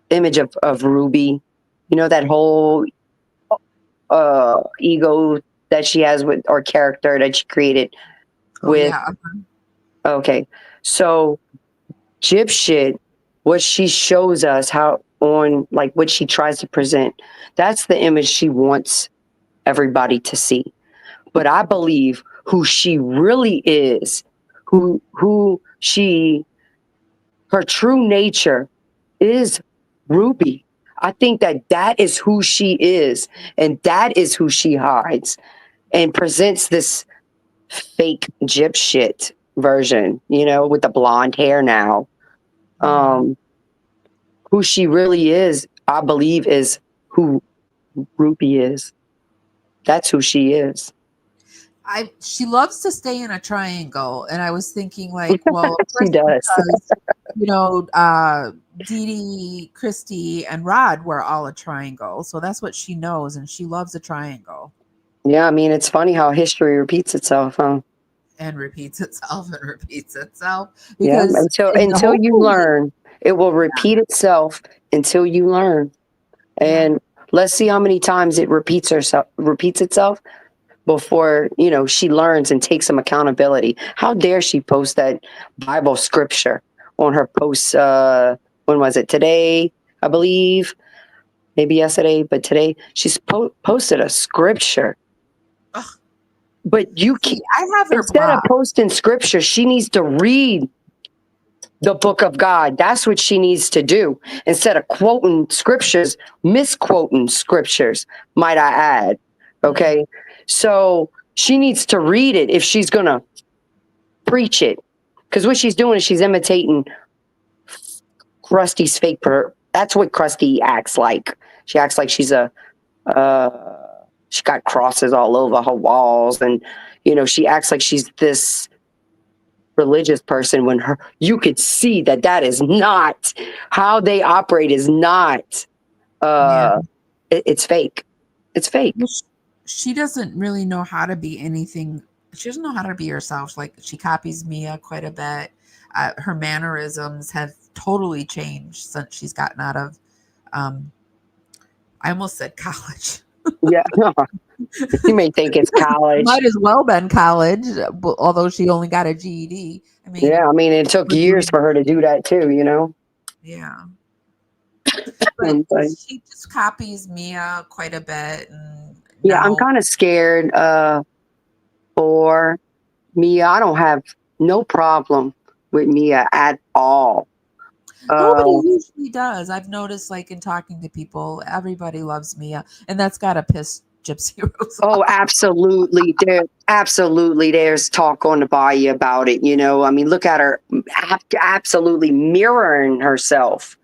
image of Ruby? That whole ego that she has with, or character that she created with. Yeah. Okay. So Gypshit, what she shows us how on like what she tries to present, that's the image she wants everybody to see. But I believe who she really is, her true nature is Ruby. I think that is who she is, and that is who she hides and presents this fake Gypshit version, with the blonde hair now. Who she really is, I believe, is who Ruby is. That's who she is. She loves to stay in a triangle, and I was thinking, like, well, She does. Because, Dee Dee, Christy, and Rod were all a triangle, so that's what she knows, and she loves a triangle. Yeah, I mean, it's funny how history repeats itself, huh? And repeats itself and repeats itself. Yeah, Because until you learn, it will repeat itself until you learn. And let's see how many times it repeats itself before, she learns and takes some accountability. How dare she post that Bible scripture on her posts? When was it? Today, I believe. Maybe yesterday, but today she's posted a scripture. Ugh. But you can't. I have her Instead blocked. of posting scripture, she needs to read the book of God. That's what she needs to do. Instead of quoting scriptures, misquoting scriptures, might I add. Okay. So she needs to read it if she's going to preach it. Because what she's doing is she's imitating Krusty's fake. That's what Krusty acts like. She acts like she's she got crosses all over her walls. And, she acts like she's this religious person when you could see that is not how they operate, is not, it's fake. It's fake. She doesn't really know how to be anything. She doesn't know how to be herself. Like, she copies Mia quite a bit. Her mannerisms have totally changed since she's gotten out of, I almost said college. Yeah. You may think it's college. Might as well been college, although she only got a GED. I mean, it took years for her to do that too, Yeah. But she just copies Mia quite a bit. And I'm kind of scared for Mia. I don't have no problem with Mia at all. Nobody usually does. I've noticed, like in talking to people, everybody loves Mia, and that's gotta piss Gypsy Rose Oh, off. absolutely. There's talk on the Bayou about it. I mean, look at her absolutely mirroring herself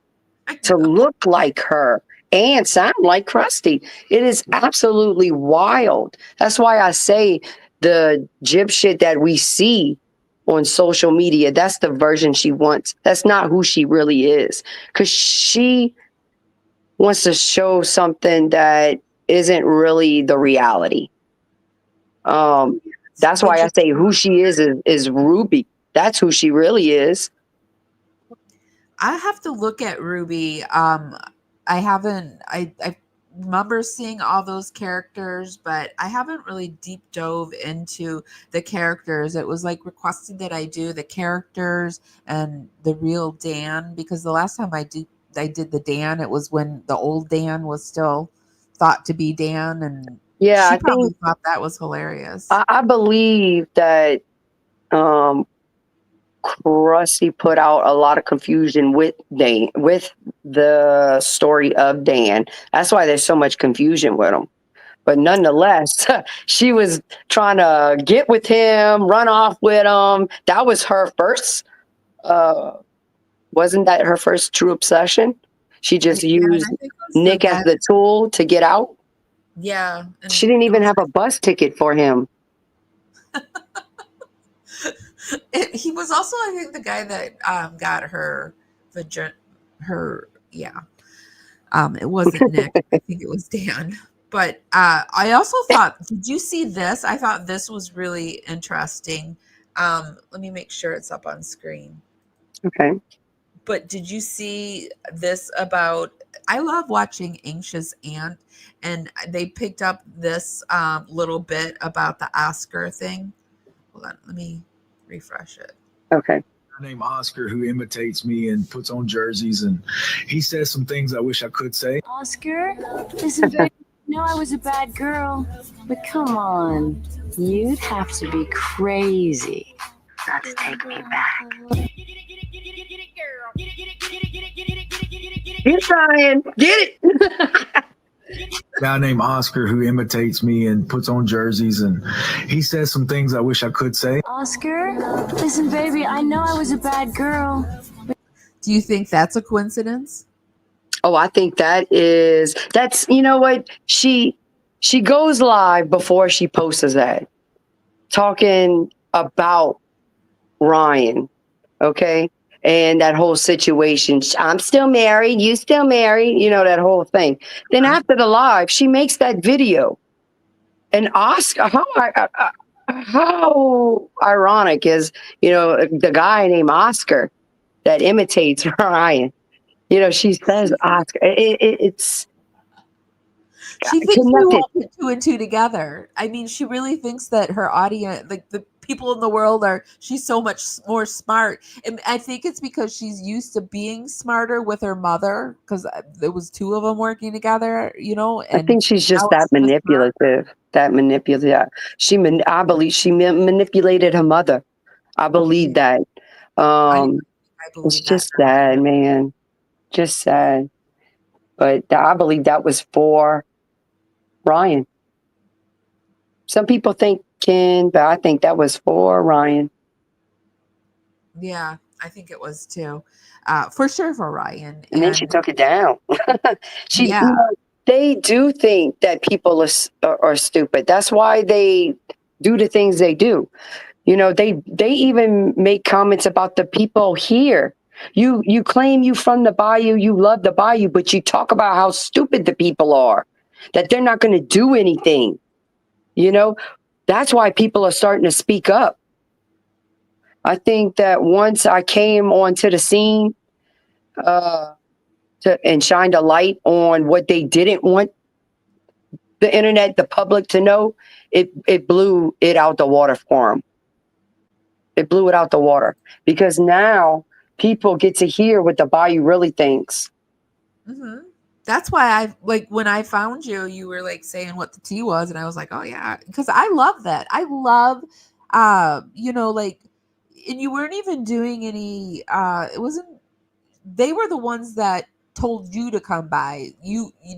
to look like her and sound like Krusty. It is absolutely wild. That's why I say the Gyp shit that we see on social media, that's the version she wants. That's not who she really is. Because she wants to show something that isn't really the reality. That's why I say who she is Ruby. That's who she really is. I have to look at Ruby. I haven't. I remember seeing all those characters, but I haven't really deep dove into the characters. It was like requested that I do the characters and the real Dan, because the last time I did the Dan, it was when the old Dan was still thought to be Dan, and Yeah, she I probably think thought that was hilarious. I believe that Krusty put out a lot of confusion with Dan, with the story of Dan. That's why there's so much confusion with him. But nonetheless, she was trying to get with him, run off with him. That was her first. Wasn't that her first true obsession? She just used I think it was Nick as the tool to get out. Yeah, and She didn't it even was have a bus ticket for him. He was also, I think, the guy that got her it wasn't Nick. I think it was Dan. But I also thought, did you see this? I thought this was really interesting. Let me make sure it's up on screen. Okay. But did you see this about, I love watching Anxious Aunt, and they picked up this little bit about the Oscar thing. Hold on, let me refresh it. Okay. Named Oscar, who imitates me and puts on jerseys, and he says some things I wish I could say. Oscar, listen, baby, you know I was a bad girl, but come on, you'd have to be crazy not to take me back. He's trying. Get it. Guy named Oscar who imitates me and puts on jerseys, and he says some things I wish I could say. Oscar, listen, baby, I know I was a bad girl. Do you think that's a coincidence? Oh, I think that's you know what? She goes live before she posts that, talking about Ryan, okay? And that whole situation. I'm still married, you still married, that whole thing. Then after the live, she makes that video. And Oscar, how ironic is, the guy named Oscar that imitates Ryan. She says Oscar. It's She thinks we connected. won't put two and two together. I mean, she really thinks that her audience, like the people in the world, she's so much more smart. And I think it's because she's used to being smarter with her mother, because there was two of them working together, And I think she's just that manipulative. I believe she manipulated her mother. I believe that. I believe it's just sad, man. Just sad. But I believe that was for Ryan. Some people think Ken, but I think that was for Ryan. Yeah, I think it was too. For sure for Ryan. And then she took it down. They do think that people are stupid. That's why they do the things they do. They even make comments about the people here. You claim you from the Bayou, you love the Bayou, but you talk about how stupid the people are, that they're not going to do anything. That's why people are starting to speak up. I think that once I came onto the scene and shined a light on what they didn't want the internet, the public to know, it blew it out the water for them. It blew it out the water because now people get to hear what the Bayou really thinks. Mm-hmm. That's why I like when I found you, you were like saying what the tea was, and I was like, oh yeah, because I love that. I love, like, and you weren't even doing any. It wasn't. They were the ones that told you to come by.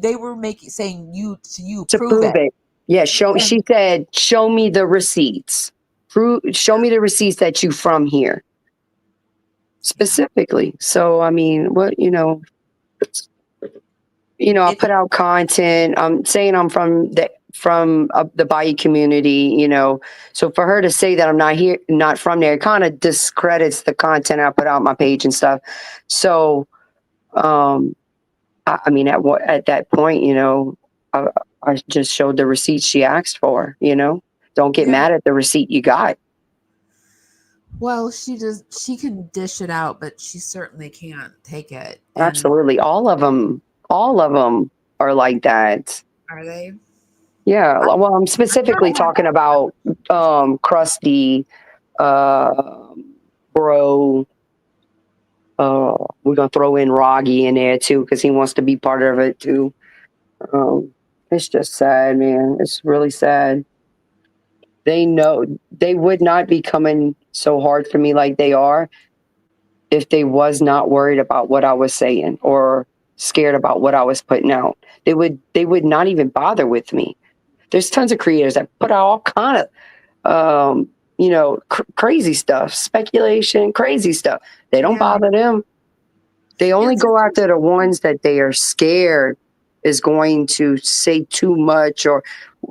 They were saying you To prove prove it. it. Yeah, she said, show me the receipts. Show me the receipts that you from here. Specifically. So I mean, I put out content. I'm saying I'm from the Bayou community, So for her to say that I'm not from there, it kind of discredits the content I put out on my page and stuff. So, I mean, at that point, I just showed the receipt she asked for. Don't get mad at the receipt you got. Well, she can dish it out, but she certainly can't take it. Absolutely, all of them are like that. Are they? Yeah. Well, I'm specifically talking about Krusty, Bro. We're gonna throw in Roggy in there too because he wants to be part of it too. It's just sad, man. It's really sad. They know they would not be coming so hard for me like they are if they was not worried about what I was saying or scared about what I was putting out. They would not even bother with me. There's tons of creators that put out all kind of crazy stuff, speculation, crazy stuff. They don't bother them. They only go after the ones that they are scared is going to say too much or,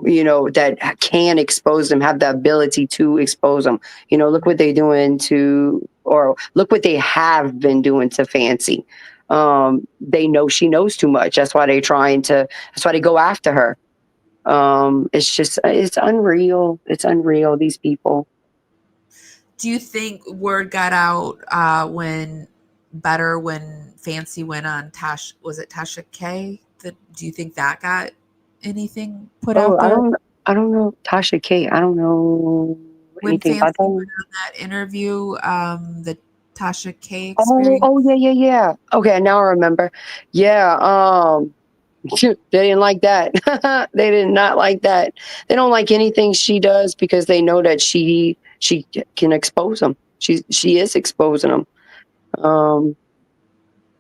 that can expose them, have the ability to expose them. Look what they're doing or look what they have been doing to Fancy. They know she knows too much. That's why that's why they go after her. It's unreal. It's unreal, these people. Do you think word got out when Fancy went on was it Tasha K? Do you think that got anything put out there? I don't know Tasha K. I don't know when anything Fancy about that. went on that interview, the Tasha K experience. Oh yeah. Okay, now I remember. Yeah, they didn't like that. They did not like that. They don't like anything she does because they know that she can expose them. She is exposing them.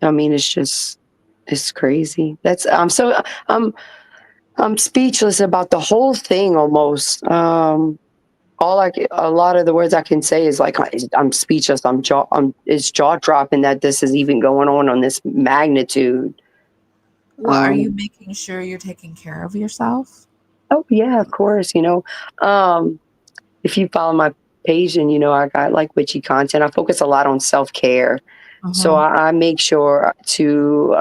I mean, it's crazy. I'm speechless about the whole thing almost. A lot of the words I can say is like, I'm speechless. It's jaw dropping that this is even going on this magnitude. Well, are you making sure you're taking care of yourself? Oh yeah, of course. If you follow my page and I got like witchy content, I focus a lot on self-care. So I make sure to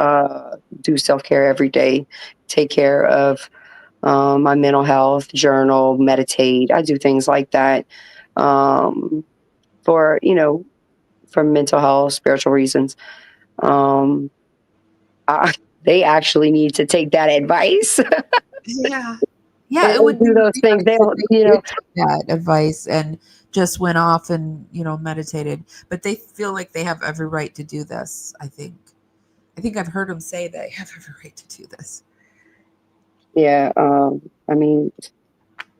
do self-care every day, take care of my mental health, journal, meditate. I do things like that for mental health, spiritual reasons. They actually need to take that advice. Yeah, it would do those things. They took that advice and just went off and meditated, but they feel like they have every right to do this. I think I've heard them say they have every right to do this. Yeah, I mean,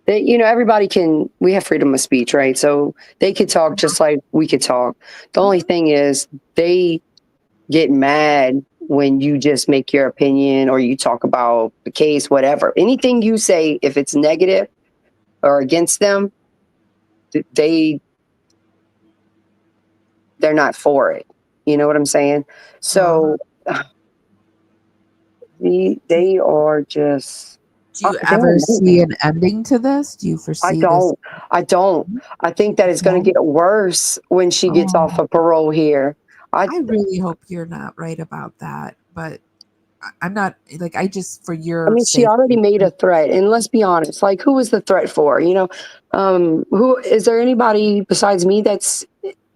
everybody we have freedom of speech, right? So they could talk just like we could talk. The only thing is they get mad when you just make your opinion or you talk about the case, whatever. Anything you say, if it's negative or against them, they're not for it. You know what I'm saying? So they are just. Do you ever see an ending to this? Do you foresee this? I don't. I think that it's going to get worse when she gets off of parole here. I really hope you're not right about that, but I'm not for your. I mean, she already made a threat, and let's be honest. Like, who was the threat for? Who is there anybody besides me that's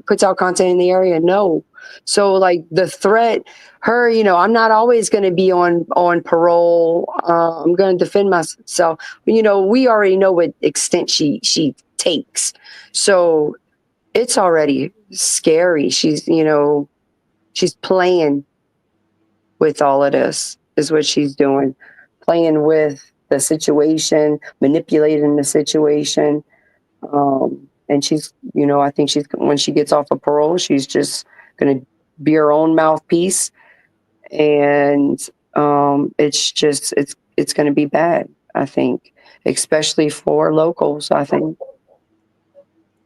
puts out content in the area? No. So, like, the threat, her, I'm not always going to be on parole. I'm going to defend myself. We already know what extent she takes. So it's already scary. She's playing with all of this. is what she's doing. Playing with the situation, manipulating the situation. And she's, I think when she gets off of parole, she's just going to be her own mouthpiece. And it's going to be bad, I think, especially for locals, I think.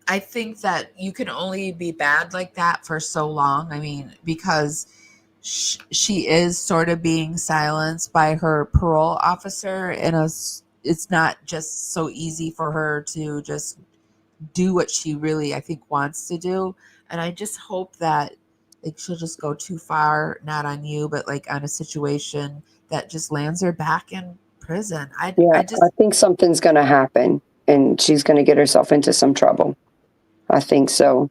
I think that you can only be bad like that for so long. I mean, because she is sort of being silenced by her parole officer, and it's not just so easy for her to just do what she really, I think, wants to do. And I just hope that like she'll just go too far, not on you, but like on a situation that just lands her back in prison. I think something's going to happen, and she's going to get herself into some trouble. I think so.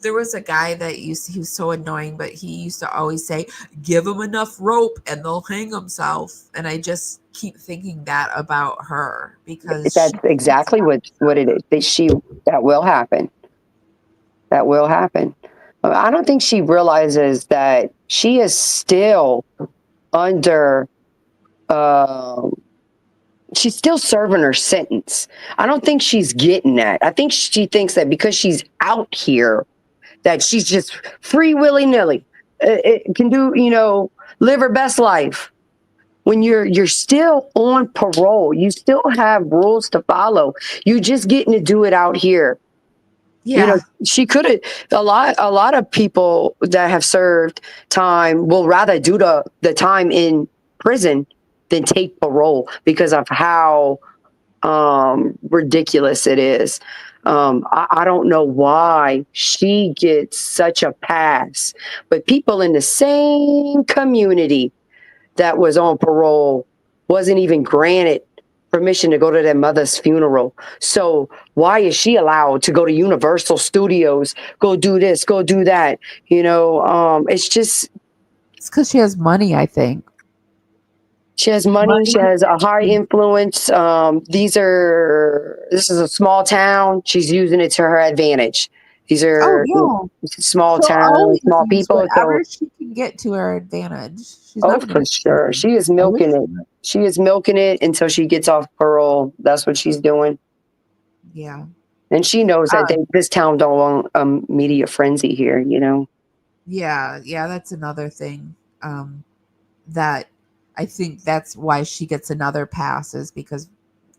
There was a guy that he was so annoying, but he used to always say, give him enough rope and they'll hang himself. And I just keep thinking that about her, because that's exactly what it is. That will happen. That will happen. I don't think she realizes that she is still under, she's still serving her sentence. I don't think she's getting that. I think she thinks that because she's out here, that she's just free willy-nilly, can do, live her best life. When you're still on parole, you still have rules to follow. You're just getting to do it out here. Yeah. She could have, a lot of people that have served time will rather do the time in prison than take parole because of how ridiculous it is. I don't know why she gets such a pass, but people in the same community that was on parole wasn't even granted permission to go to their mother's funeral. So why is she allowed to go to Universal Studios, go do this, go do that? It's because she has money, I think. She has money. She has a high influence. This is a small town. She's using it to her advantage. These are small towns, small people. Whatever she can get to her advantage. For sure. She is milking it. She is milking it until she gets off parole. That's what she's doing. Yeah. And she knows that this town don't want a media frenzy here, Yeah. Yeah. That's another thing. That I think that's why she gets another pass, is because,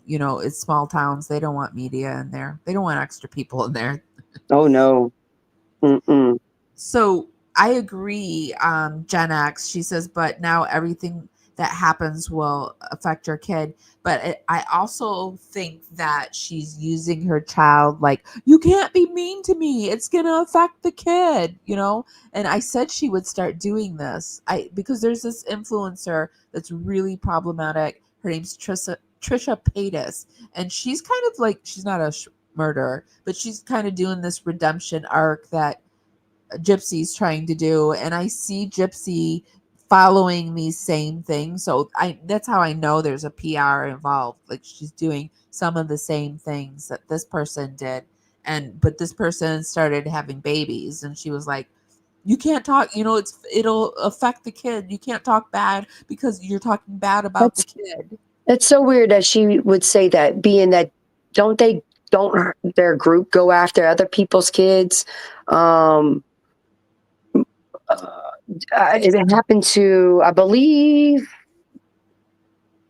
it's small towns. They don't want media in there. They don't want extra people in there. Oh, no. Mm-mm. So I agree. Gen X, she says, but now everything that happens will affect your kid. But I also think that she's using her child like, you can't be mean to me. It's going to affect the kid, And I said she would start doing this because there's this influencer that's really problematic. Her name's Trisha Paytas. And she's kind of like, she's not a murderer, but she's kind of doing this redemption arc that Gypsy's trying to do. And I see Gypsy following these same things. So that's how I know there's a PR involved. Like she's doing some of the same things that this person did. But this person started having babies, and she was like, you can't talk, it'll affect the kid. You can't talk bad because you're talking bad about the kid. It's so weird that she would say that, being that don't their group go after other people's kids? It happened to, I believe,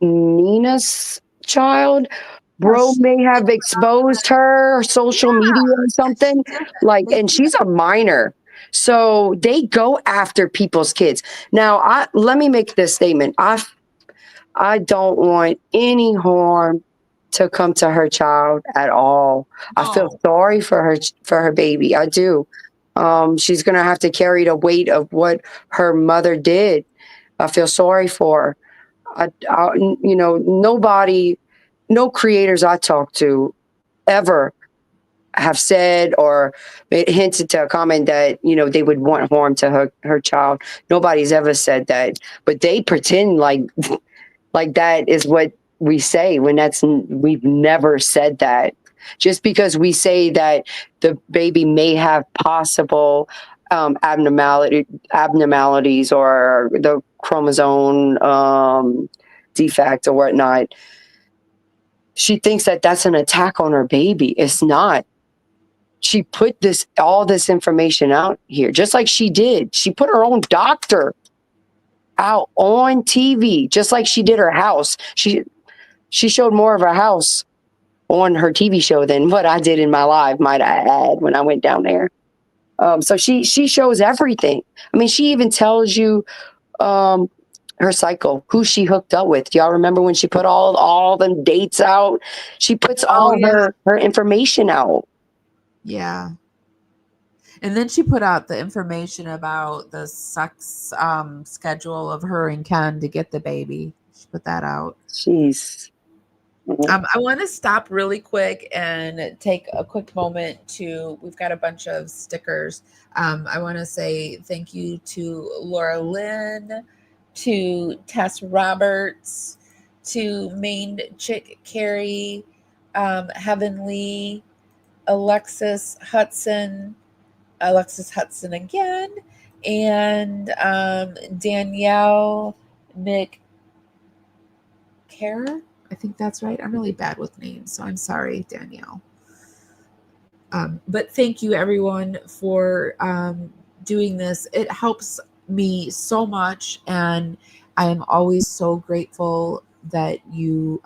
Nina's child. Bro may have exposed her social media or something, and she's a minor. So they go after people's kids. Now, let me make this statement. I don't want any harm to come to her child at all. I feel sorry for her baby. I do. She's going to have to carry the weight of what her mother did. I feel sorry for her. Nobody, no creators I talk to ever have said or hinted to a comment that, they would want harm to her child. Nobody's ever said that, but they pretend like that is what we say when we've never said that. Just because we say that the baby may have possible abnormalities or the chromosome defect or whatnot. She thinks that that's an attack on her baby. It's not. She put all this information out here, just like she did. She put her own doctor out on TV, just like she did her house. She showed more of her house on her TV show than what I did in my live, might I add, when I went down there. So she shows everything. I mean, she even tells you her cycle, who she hooked up with. Do y'all remember when she put all them dates out? She puts all her information out. Yeah. And then she put out the information about the sex schedule of her and Ken to get the baby. She put that out. Jeez. I want to stop really quick and take a quick moment we've got a bunch of stickers. I want to say thank you to Laura Lynn, to Tess Roberts, to Main Chick Carrie, Heavenly, Alexis Hudson again, and Danielle McCarra. I think that's right. I'm really bad with names, so I'm sorry, Danielle. But thank you, everyone, for doing this. It helps me so much, and I am always so grateful that you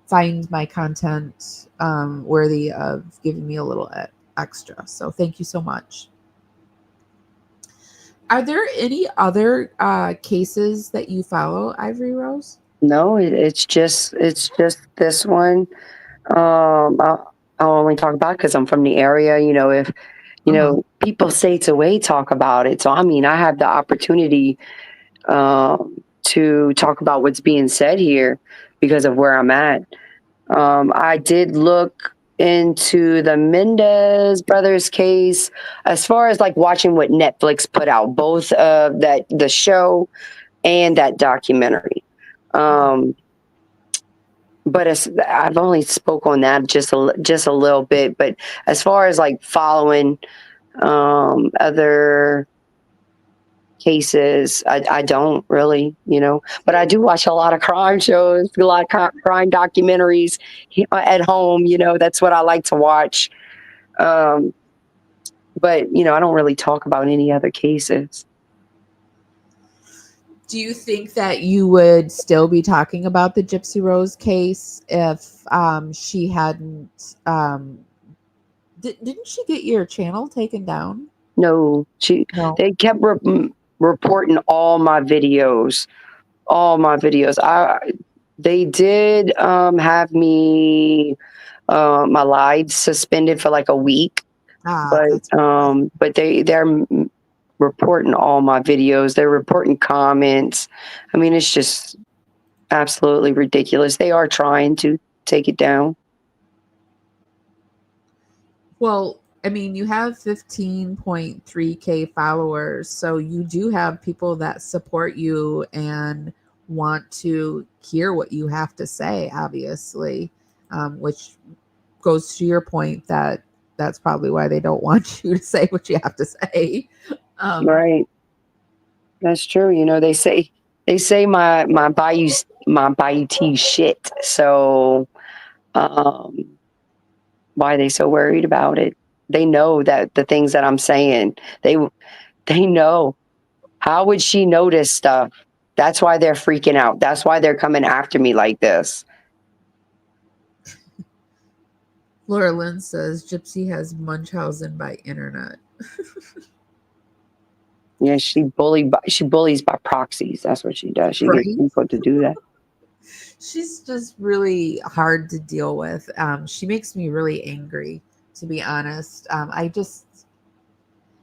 find my content worthy of giving me a little extra. So thank you so much. Are there any other cases that you follow, Ivory Rose? No, it's just this one. I'll only talk about it because I'm from the area. If people say it's a way, talk about it. So I mean, I have the opportunity to talk about what's being said here because of where I'm at. I did look into the Mendez brothers case as far as like watching what Netflix put out, both the show and that documentary. But I've only spoke on that just a little bit. But as far as like following other cases, I don't really, but I do watch a lot of crime shows, a lot of crime documentaries at home. That's what I like to watch. But I don't really talk about any other cases. Do you think that you would still be talking about the Gypsy Rose case if she hadn't? Didn't she get your channel taken down? No, they kept reporting all my videos. They did have me my lives suspended for like a week, but they're reporting all my videos. They're reporting comments. I mean, it's just absolutely ridiculous. They are trying to take it down. Well, I mean, you have 15.3K followers, so you do have people that support you and want to hear what you have to say, obviously, which goes to your point that that's probably why they don't want you to say what you have to say. Right. That's true. They say my Bayou tea shit. So, why are they so worried about it? They know that the things that I'm saying, they know. How would she know this stuff? That's why they're freaking out. That's why they're coming after me like this. Laura Lynn says Gypsy has Munchausen by internet. Yeah, she bullies by proxies. That's what she does. She gets people to do that. She's just really hard to deal with. She makes me really angry, to be honest. And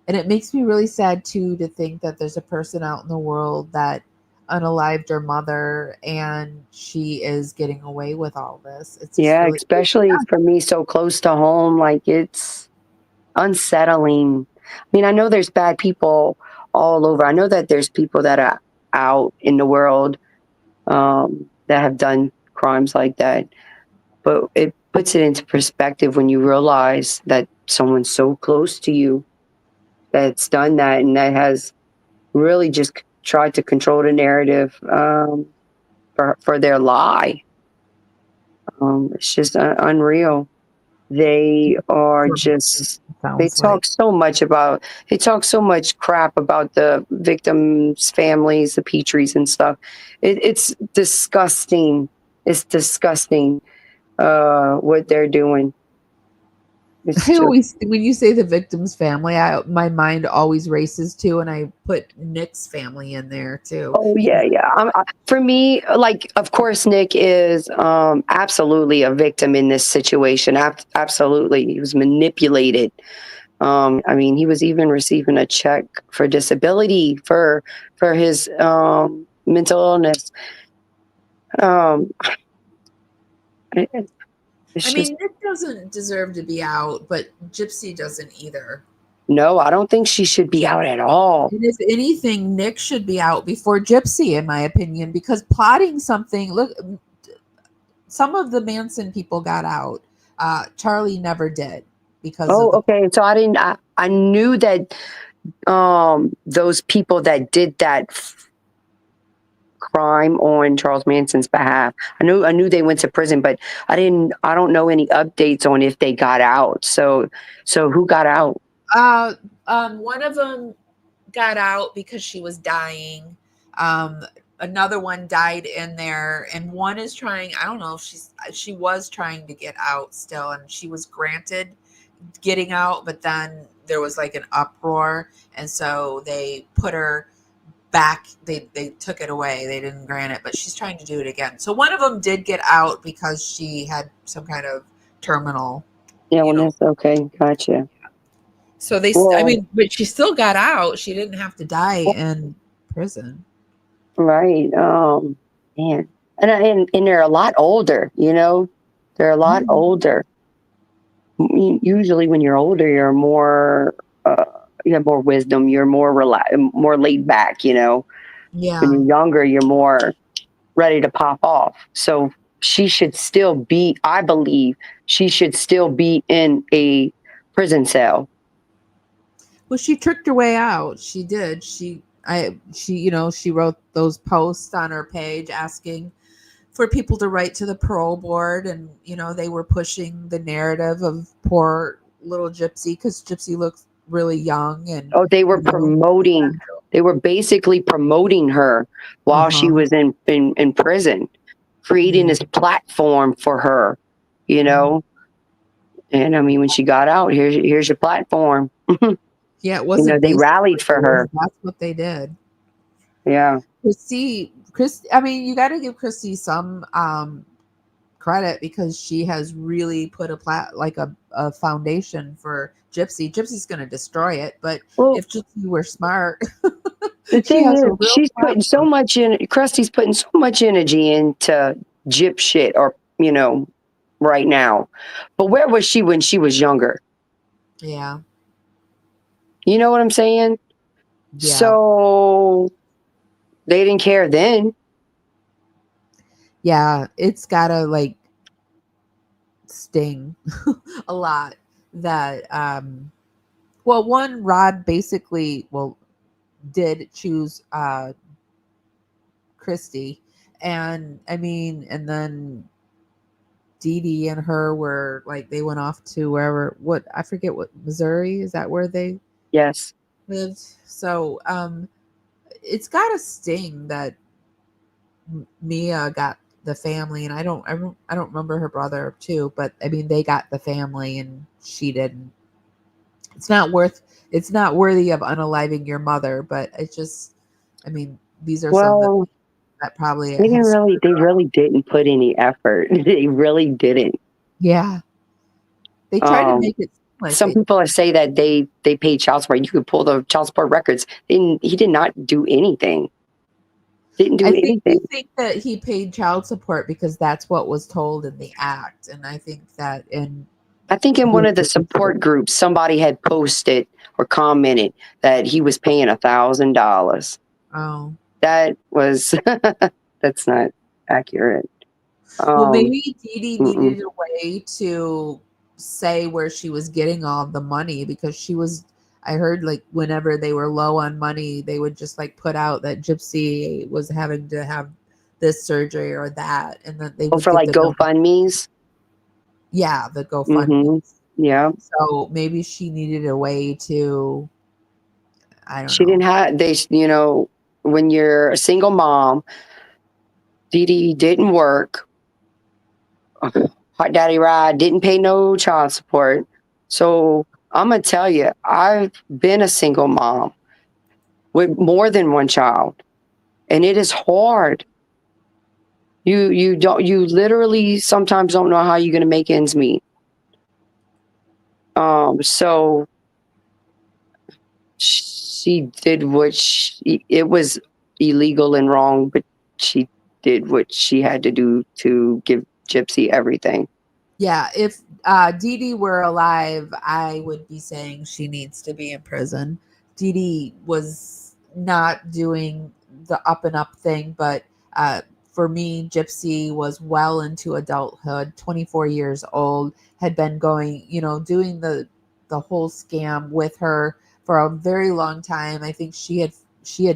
it makes me really sad too to think that there's a person out in the world that unalived her mother and she is getting away with all this. It's really especially for me so close to home. Like, it's unsettling. I mean, I know there's bad people all over. I know that there's people that are out in the world that have done crimes like that. But it puts it into perspective when you realize that someone's so close to you that's done that, and that has really just tried to control the narrative for their lie. It's just unreal. They are just, they Sounds talk like. so much about, they talk so much crap about the victims' families, the Petries and stuff. It's disgusting. It's disgusting what they're doing. It's I just, always, when you say the victim's family, my mind always races to, and I put Nick's family in there too. oh yeah, yeah. For me, like, of course, Nick is absolutely a victim in this situation. Absolutely, he was manipulated. I mean, he was even receiving a check for disability for his mental illness. Um, it's I just, mean, Nick doesn't deserve to be out, but Gypsy doesn't either. no, I don't think she should be out at all. And if anything, Nick should be out before Gypsy, in my opinion, because plotting something. Look, some of the Manson people got out. Charlie never did because Oh, of the. okay. So I didn't. I knew that those people that did that crime on Charles Manson's behalf. I knew they went to prison, but I don't know any updates on if they got out. So who got out? One of them got out because she was dying. Another one died in there, and one is trying. I don't know if she was trying to get out still, and she was granted getting out, but then there was like an uproar, and so they put her back. They took it away. They didn't grant it, but she's trying to do it again. So one of them did get out because she had some kind of terminal. Yeah, well, that's okay. Gotcha. So they, I mean, but she still got out. She didn't have to die in prison. Right. Man. And they're a lot older, you know? They're a lot older. Usually when you're older, you're more, you have more wisdom. You're more more laid back, you know? Yeah. When you're younger, you're more ready to pop off. So she should still be, I believe, she should still be in a prison cell. Well, she tricked her way out. She did. She wrote those posts on her page asking for people to write to the parole board, and they were pushing the narrative of poor little Gypsy because Gypsy looks really young. And they were promoting. They were basically promoting her while she was in prison, creating this platform for her, you know. And I mean, when she got out, here's your platform. Yeah, it wasn't. They rallied for her. That's what they did. Yeah. Christy. I mean, you got to give Christy some credit because she has really put a foundation for Gypsy. Gypsy's going to destroy it, but if Gypsy were smart, the thing is, she's putting so much in. Krusty's putting so much energy into Gyp shit, or right now. But where was she when she was younger? Yeah. You know what I'm saying? Yeah. So they didn't care then. Yeah, it's gotta sting a lot that one, Rod basically did choose Christy, and I mean, and then Dee Dee and her were they went off to wherever, I forget what, Missouri, is that where they lived? So it's got a sting that Mia got the family, and I don't remember her brother too, but I mean they got the family and she didn't. It's not worthy of unaliving your mother, but it's just, I mean, these are some that probably they really didn't put any effort. They really didn't. Yeah. They tried to make it some people say that they paid child support. You could pull the child support records. He did not do anything. Didn't do anything. I think that he paid child support because that's what was told in the act. And I think that in one of the support groups, somebody had posted or commented that he was paying $1,000. Oh. That was, that's not accurate. Well, maybe Dee Dee needed a way to say where she was getting all the money because she was, I heard like whenever they were low on money, they would just like put out that Gypsy was having to have this surgery or that, and then they would For get like the GoFundMe's. yeah, the GoFundMe. Mm-hmm. Yeah. So maybe she needed a way to, I don't She know. didn't have, when you're a single mom, Dee Dee didn't work. Hot Daddy Ride didn't pay no child support. So I'm going to tell you, I've been a single mom with more than one child, and it is hard. You literally sometimes don't know how you're going to make ends meet. So she did it was illegal and wrong, but she did what she had to do to give Gypsy everything. Yeah, if Dee Dee were alive, I would be saying she needs to be in prison. Dee Dee was not doing the up and up thing, but for me, Gypsy was well into adulthood, 24 years old, had been going, doing the whole scam with her for a very long time. I think she had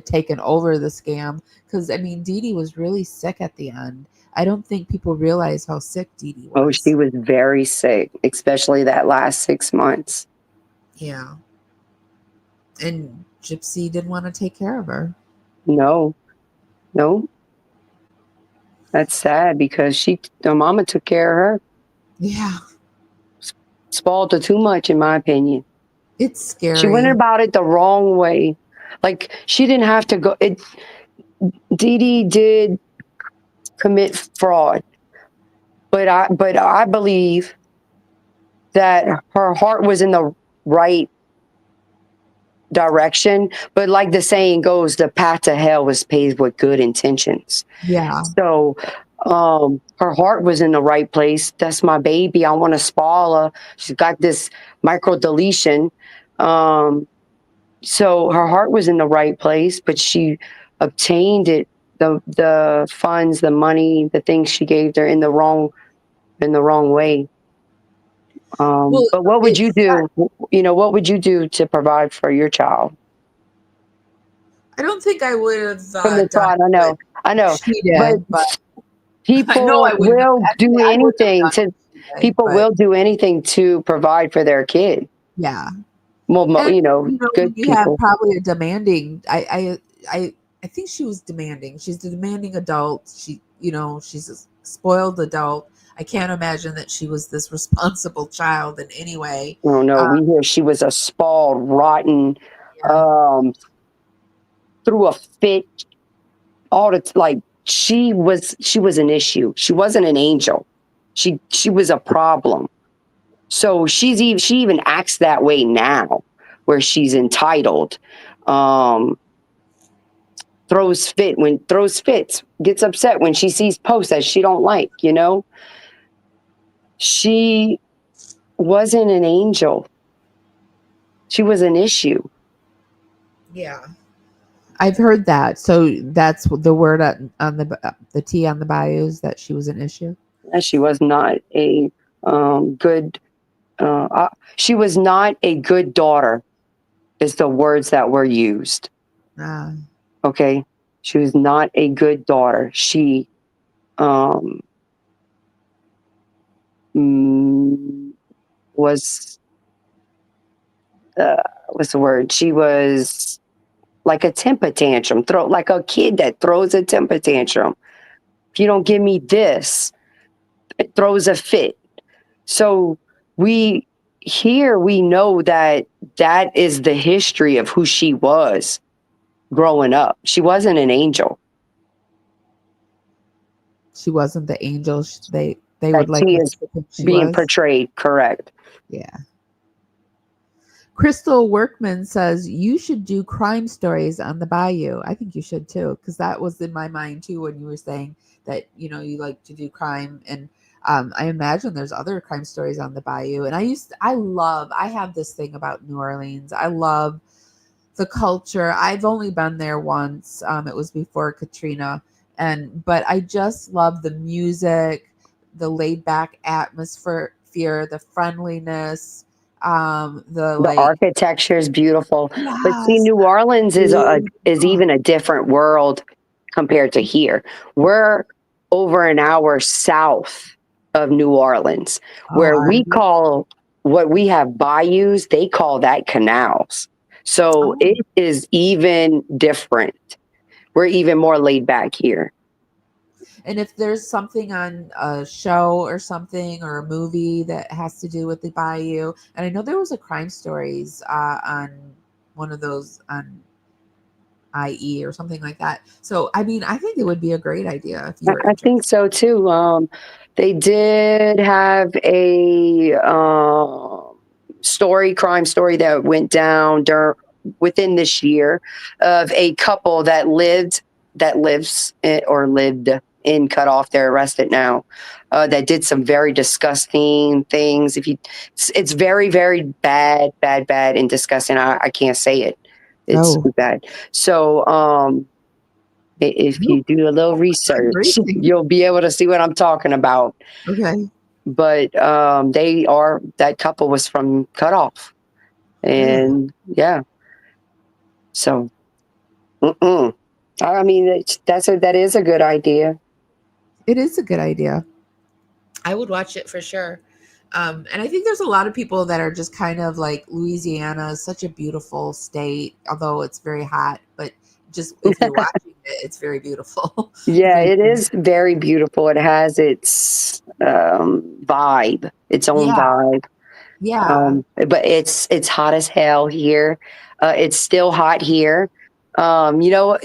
taken over the scam because I mean, Dee Dee was really sick at the end. I don't think people realize how sick Dee Dee was. Oh, she was very sick, especially that last 6 months. Yeah. And Gypsy didn't want to take care of her. No. That's sad because the mama took care of her. Yeah. Spoiled her too much, in my opinion. It's scary. She went about it the wrong way. Like, she didn't have to go. Dee Dee did commit fraud. But I believe that her heart was in the right direction. But like the saying goes, the path to hell was paved with good intentions. Yeah. So her heart was in the right place. That's my baby. I want to spoil her. She's got this micro deletion. So her heart was in the right place, but she obtained it, the funds, the money, the things she gave her in the wrong way. But what would you do? What would you do to provide for your child? I don't think I would have From the thought, I know. She did, but people will do anything will do anything to provide for their kid. Yeah. Well, good you people have probably a demanding. I think she was demanding. She's a demanding adult. She's a spoiled adult. I can't imagine that she was this responsible child in any way. Oh no, we hear she was a spoiled, rotten, threw a fit. She was an issue. She wasn't an angel. She was a problem. So she even acts that way now, where she's entitled. Throws fits, gets upset when she sees posts that she don't like, She wasn't an angel. She was an issue. Yeah. I've heard that. So that's the word on the T on the Bayous, that she was an issue. She was not a good. She was not a good daughter. Is the words that were used. Okay, she was not a good daughter. She was what's the word? She was like a temper tantrum, like a kid that throws a temper tantrum. If you don't give me this, it throws a fit. So we know that is the history of who she was growing up. She wasn't an angel. She wasn't the angel they would like she is being portrayed. Correct. Yeah. Crystal Workman says you should do crime stories on the Bayou. I think you should too, because that was in my mind too when you were saying that you like to do crime, and I imagine there's other crime stories on the Bayou. And I have this thing about New Orleans. I love the culture. I've only been there once. It was before Katrina, but I just love the music, the laid back atmosphere, the friendliness. The The like, architecture is beautiful, but see, yes, New Orleans is beautiful. even a different world compared to here. We're over an hour south of New Orleans, Oh, where are we you? call what we have bayous, they call that canals. So Oh. it is even different. We're even more laid back here. And if there's something on a show or something or a movie that has to do with the Bayou, and I know there was a crime stories on one of those on IE or something like that. So I mean, I think it would be a great idea if you're I think interested. so too. They did have a crime story that went down within this year of a couple that lived in cut off. They're arrested now. That did some very disgusting things. It's very, very bad, bad, bad, and disgusting. I can't say it. It's Oh, bad. So, if no, you do a little I'm research, racing. you'll be able to see what I'm talking about. Okay. But that couple was from Cutoff. Ugh. And yeah, so I mean, that is a good idea. It is a good idea. I would watch it for sure. And I think there's a lot of people that are just kind of like Louisiana is such a beautiful state, although it's very hot. But just if you're watching it, it's very beautiful. Yeah, Very, it is very beautiful. It has its vibe, its own yeah, vibe. yeah. But it's hot as hell here. It's still hot here. You know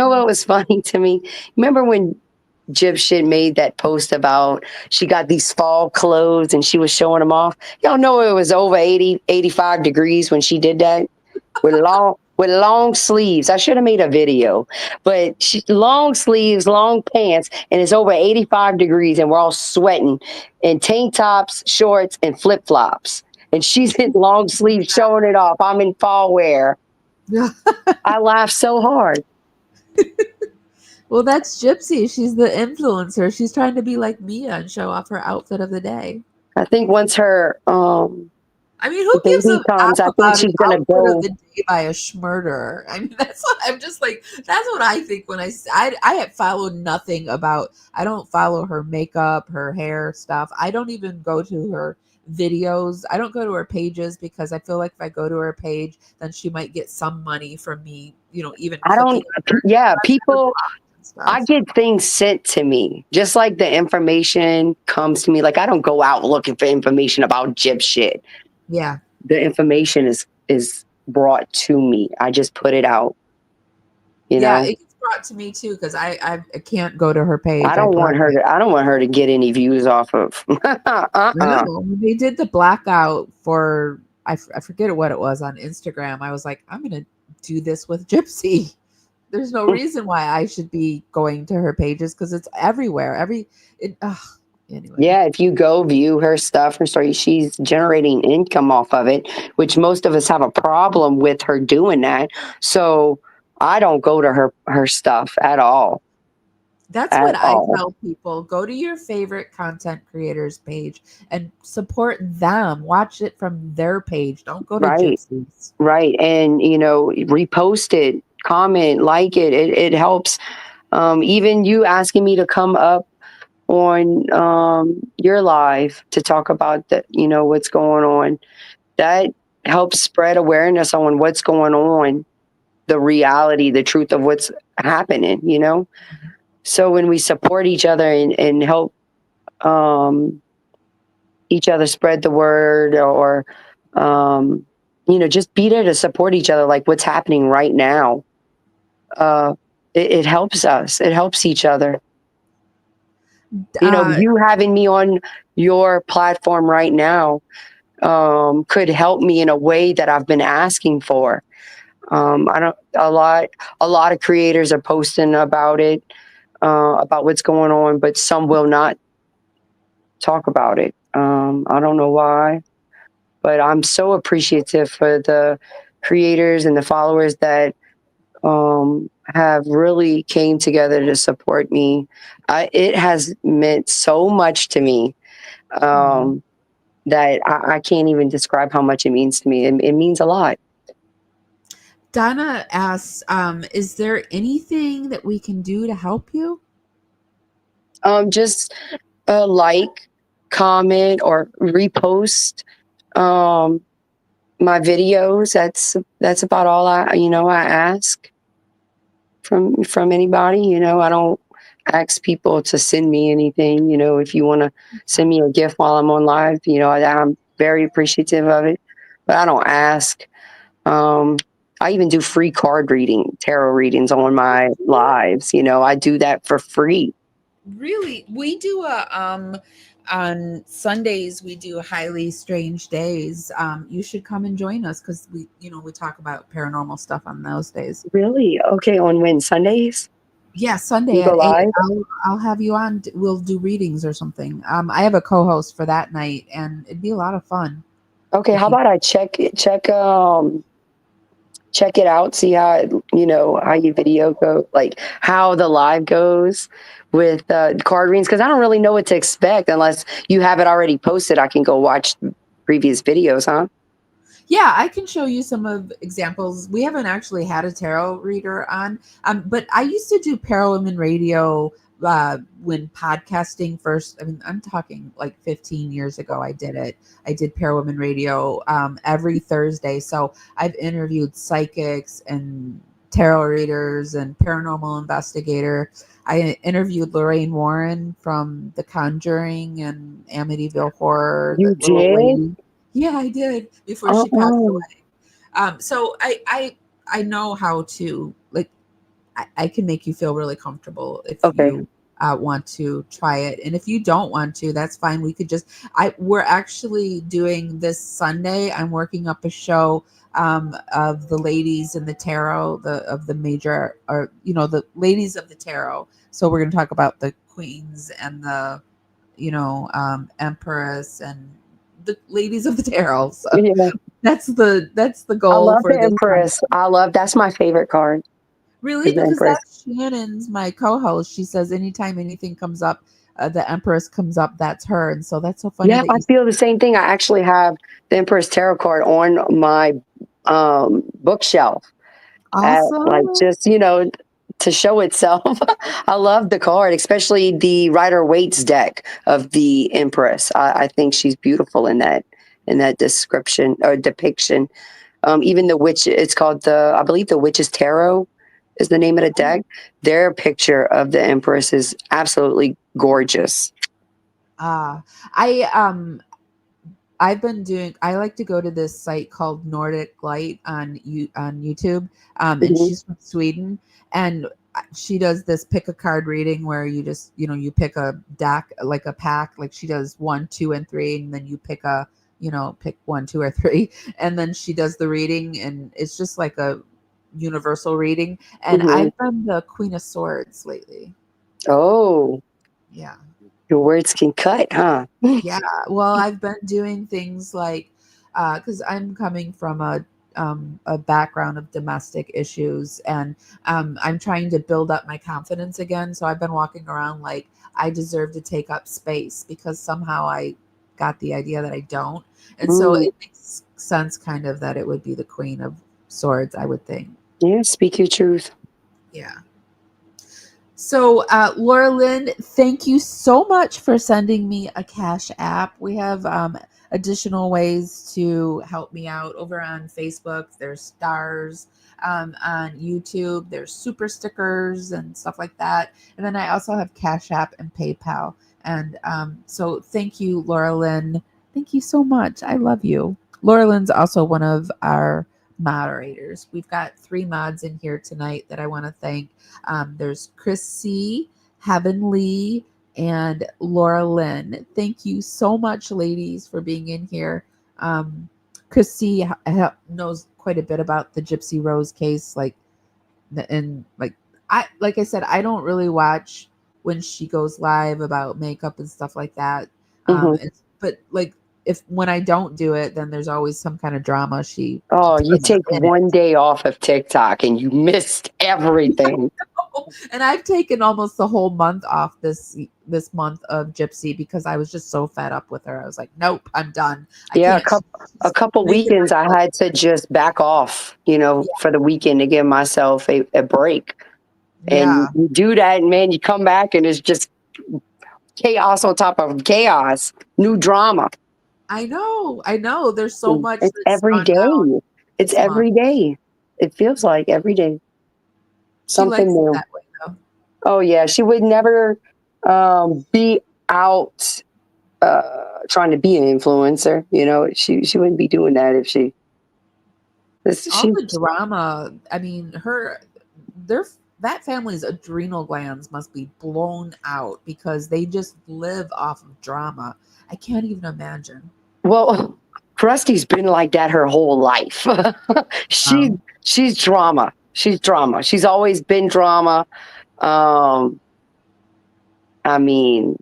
what was funny to me? Remember when Gypsy made that post about she got these fall clothes and she was showing them off? Y'all know it was over 80, 85 degrees when she did that with long sleeves. I should have made a video, but long sleeves, long pants, and it's over 85 degrees and we're all sweating in tank tops, shorts, and flip flops. And she's in long sleeves showing it off. I'm in fall wear. I laughed so hard. Well, that's Gypsy. She's the influencer. She's trying to be like Mia and show off her outfit of the day. I think once her I mean, who gives baby a comes, I F think about an she's gonna outfit of go. the day by a schmurder? I mean, that's what I'm just like. That's what I think when I have followed nothing about. I don't follow her makeup, her hair stuff. I don't even go to her videos. I don't go to her pages because I feel like if I go to her page, then she might get some money from me. Even I clicking don't. on her. Yeah, So I've never people. blocked and I stuff. get things sent to me, just like the information comes to me. Like I don't go out looking for information about gyp shit. Yeah. The information is brought to me. I just put it out. You Yeah, know, it gets brought to me too because I can't go to her page. I I don't want block her it. to. I don't want her to get any views off of. I know. When they did the blackout for I forget what it was on Instagram. I was like, I'm gonna do this with Gypsy. There's no reason why I should be going to her pages because it's everywhere. Anyway. Yeah, if you go view her stuff, her story, she's generating income off of it, which most of us have a problem with her doing that. So I don't go to her stuff at all. That's At what I all. tell people. Go to your favorite content creators page and support them. Watch it from their page. Don't go to Right. Gypsy's. Right. And repost it, comment, like it. It helps. Even you asking me to come up on your live to talk about what's going on. That helps spread awareness on what's going on, the reality, the truth of what's happening. So when we support each other and help um, each other spread the word or, just be there to support each other, like what's happening right now, it helps us. It helps each other. Uh, You having me on your platform right now could help me in a way that I've been asking for. I don't. A lot of creators are posting about it, about what's going on, but some will not talk about it. I don't know why, but I'm so appreciative for the creators and the followers that have really came together to support me. It has meant so much to me. that I can't even describe how much it means to me. It means a lot. Donna asks, is there anything that we can do to help you? Just like, comment, or repost my videos. That's about all I ask from anybody. I don't ask people to send me anything. If you want to send me a gift while I'm on live, I'm very appreciative of it, but I don't ask. I even do free tarot readings on my lives. I do that for free. Really? We do on Sundays we do highly strange days. You should come and join us because we talk about paranormal stuff on those days. Really? Okay. On when? Sundays? Yeah, Sunday You go at 8. live? I'll have you on. We'll do readings or something. I have a co-host for that night, and it'd be a lot of fun. Okay. How about I check it out, see how how your video go, like how the live goes with card readings, because I don't really know what to expect unless you have it already posted. I can go watch previous videos, huh? Yeah, I can show you some of examples. We haven't actually had a tarot reader on, but I used to do Parawomenradio when podcasting first. I mean, I'm talking like 15 years ago. I did it. I did Parawomenradio every Thursday. So I've interviewed psychics and tarot readers and paranormal investigator. I interviewed Lorraine Warren from The Conjuring and Amityville Horror. You The little did? lady. Yeah, I did before she passed away. So I know how to, like, I can make you feel really comfortable if Okay. you want to try it, and if you don't want to, that's fine. We could just we're actually doing this Sunday. I'm working up a show of the ladies in the tarot, the major, or the ladies of the tarot. So we're going to talk about the queens and the empress and the ladies of the tarot. So Yeah. that's the I goal love for the this Empress. That's my favorite card. Really? Is the Because Empress. that's Shannon's, my co-host. She says anytime anything comes up, the Empress comes up, that's her. And so that's so funny Yeah, that I you. feel the same thing. I actually have the Empress Tarot card on my bookshelf. Like, Awesome. just to show itself. I love the card, especially the Rider Waite's deck of the Empress. I think she's beautiful in that description or depiction. Even the witch, it's called I believe the Witch's Tarot is the name of the deck. Their picture of the Empress is absolutely gorgeous. I I like to go to this site called Nordic Light on YouTube. And Mhm. she's from Sweden, and she does this pick a card reading where you just, you pick a deck, like a pack, like she does 1, 2, and 3, and then you pick pick 1, 2, or 3, and then she does the reading, and it's just like a universal reading. And Mhm. I've been the Queen of Swords lately. Oh, Yeah. your words can cut, huh? Yeah, well, I've been doing things like, because I'm coming from a background of domestic issues, and I'm trying to build up my confidence again. So I've been walking around like I deserve to take up space because somehow I got the idea that I don't, and so Mm. it makes sense, kind of, that it would be the Queen of Swords, I would think. Yeah, speak your truth. Yeah. So, Laura Lynn, thank you so much for sending me a Cashapp. We have additional ways to help me out over on Facebook. There's stars on YouTube. There's super stickers and stuff like that. And then I also have Cashapp and PayPal. And so thank you, Laura Lynn. Thank you so much. I love you. Laura Lynn's also one of our moderators. We've got 3 mods in here tonight that I want to thank. There's Chris C., Heavenly, and Laura Lynn. Thank you so much, ladies, for being in here. Chris C. knows quite a bit about the Gypsy Rose case. Like I said, I don't really watch when she goes live about makeup and stuff like that. Mhm. But like, when I don't do it, then there's always some kind of drama she Oh, you does take in it. one day off of TikTok and you missed everything. And I've taken almost the whole month off this month of Gypsy because I was just so fed up with her. I was like, nope, I'm done. I Yeah, can't. a couple making weekends my I had to just back off, for the weekend to give myself a break. And Yeah, you do that, and man, you come back and it's just chaos on top of chaos, new drama. I know. I know. There's so much It's that's every gone down day. It's this month. every day. It feels like every day. She Something likes it new. that way, though. Oh yeah, she would never be out trying to be an influencer. She wouldn't be doing that if she. All She the drama. I mean, that family's adrenal glands must be blown out because they just live off of drama. I can't even imagine. well, Krusty's been like that her whole life. she Um, she's drama. She's drama. She's always been drama. Um, I mean,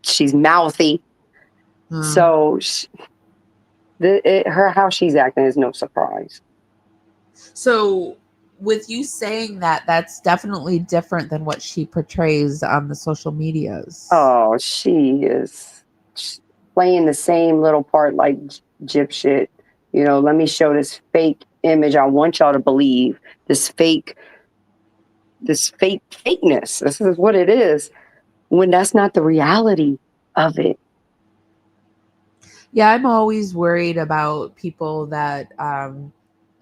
she's mouthy. hmm. So her how she's acting is no surprise. So, with you saying that, that's definitely different than what she portrays on the social medias. Oh, she is playing the same little part like Gypsy. Let me show this fake image. I want y'all to believe this fakeness. This is what it is when that's not the reality of it. Yeah, I'm always worried about people that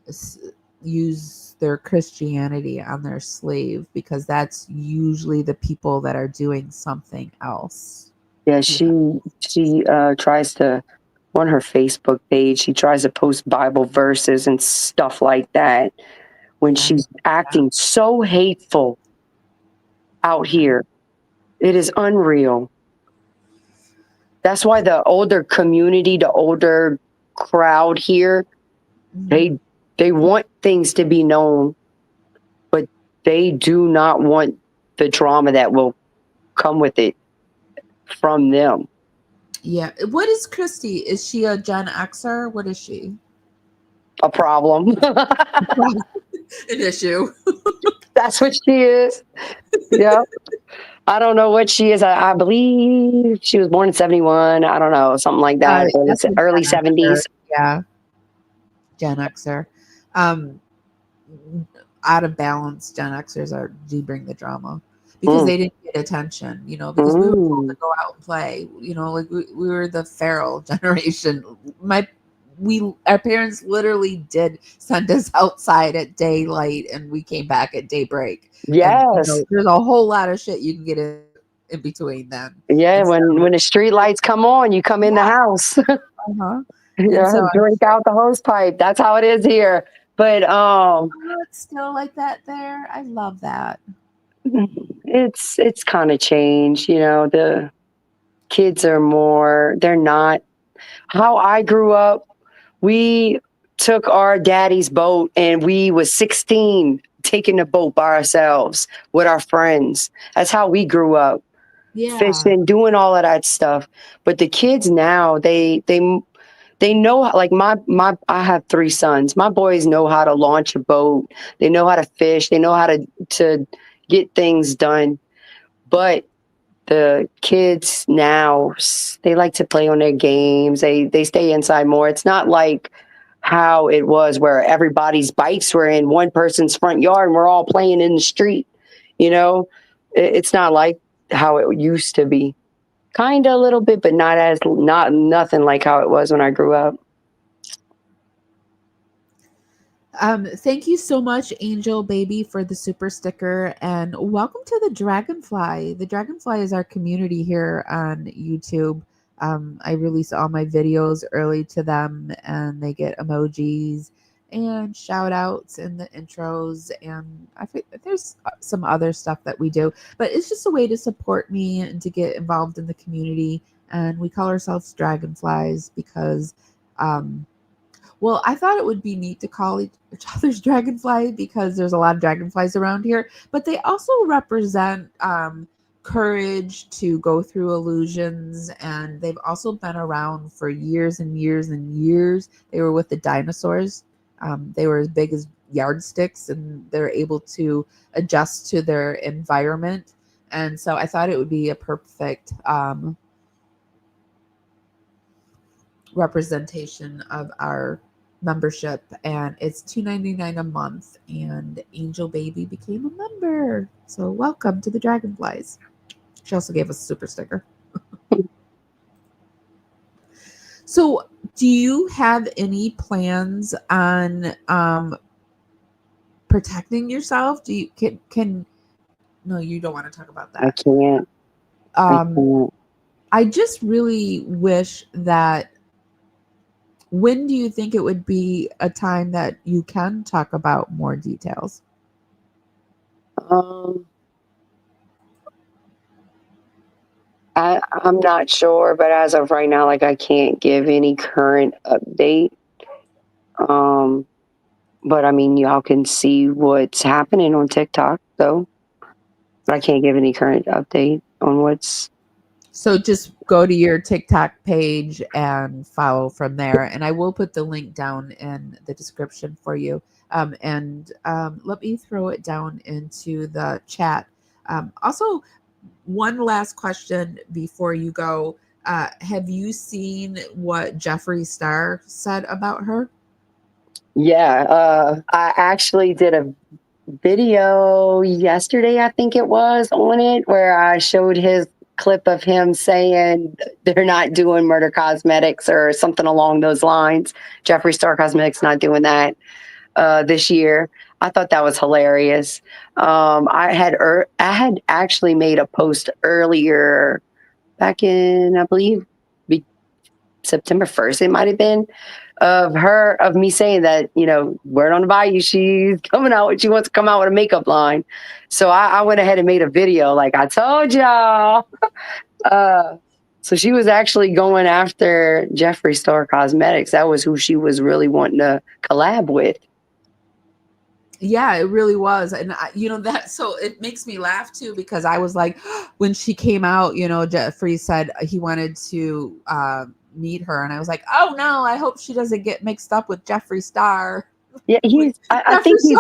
s- use their Christianity on their slave because that's usually the people that are doing something else. Yeah, You know? she tries to on her Facebook page. She tries to post Bible verses and stuff like that when I know she's acting so hateful out here. It is unreal. That's why the older community, the older crowd here, Mhm. they want things to be known, but they do not want the drama that will come with it from them. Yeah. What is Christy? Is she a Gen Xer? What is she? A problem. An issue. That's what she is. Yeah. I don't know what she is. I believe she was born in 71. I don't know, something like that. That's a Early Gen Xer. 70s. Yeah. Gen Xer. Um, Out of balance Gen Xers do bring the drama because Mm. they didn't get attention, because we were told to go out and play, like we were the feral generation. Our parents literally did send us outside at daylight and we came back at daybreak. And Yes. there's a whole lot of shit you can get in between then. Yeah, And when the street lights come on, you come in the house. uh-huh. And Yeah, so drink out the hose pipe. That's how it is here. But it's still like that there. I love that. it's kind of changed, the kids are more, they're not how I grew up. We took our daddy's boat and we was 16 taking the boat by ourselves with our friends. That's how we grew up. Yeah. Fishing, doing all of that stuff. But the kids now, they know, like I have 3 sons. My boys know how to launch a boat. They know how to fish. They know how to get things done. But the kids now, they like to play on their games. They stay inside more. It's not like how it was where everybody's bikes were in one person's front yard and we're all playing in the street. It's not like how it used to be. Kind of a little bit, but not nothing like how it was when I grew up. Thank you so much, Angel Baby, for the super sticker, and welcome to the Dragonfly. The Dragonfly is our community here on YouTube. I release all my videos early to them, and they get emojis and shout outs in the intros, and I think there's some other stuff that we do, but it's just a way to support me and to get involved in the community. And we call ourselves Dragonflies because well, I thought it would be neat to call each other's dragonfly because there's a lot of dragonflies around here, but they also represent courage to go through illusions, and they've also been around for years and years and years. They were with the dinosaurs. They were as big as yardsticks, and they're able to adjust to their environment. And so I thought it would be a perfect representation of our membership. And it's $2.99 a month, and Angel Baby became a member. So welcome to the Dragonflies. She also gave us a super sticker. So do you have any plans on protecting yourself? Do you can no, you don't want to talk about that. I can't. I can't. I just really wish that, when do you think it would be a time that you can talk about more details? I'm not sure, but as of right now, like, I can't give any current update. But I mean, y'all can see what's happening on TikTok, though. But I can't give any current update on what's. So just go to your TikTok page and follow from there. And I will put the link down in the description for you. And let me throw it down into the chat. Also, one last question before you go. Have you seen what Jeffree Star said about her? Yeah, I actually did a video yesterday, I think it was, on it, where I showed his clip of him saying they're not doing Murder Cosmetics or something along those lines. Jeffree Star Cosmetics not doing that this year. I thought that was hilarious. I had actually made a post earlier, back in, I believe, September 1st, it might have been, of me saying that, word on the Bayou, she's coming out, she wants to come out with a makeup line. So I went ahead and made a video like I told y'all. So she was actually going after Jeffree Star Cosmetics. That was who she was really wanting to collab with. Yeah, it really was. And that, so it makes me laugh too, because I was like, when she came out, Jeffree said he wanted to meet her, and I was like, oh no, I hope she doesn't get mixed up with Jeffree Star. Yeah, I think he's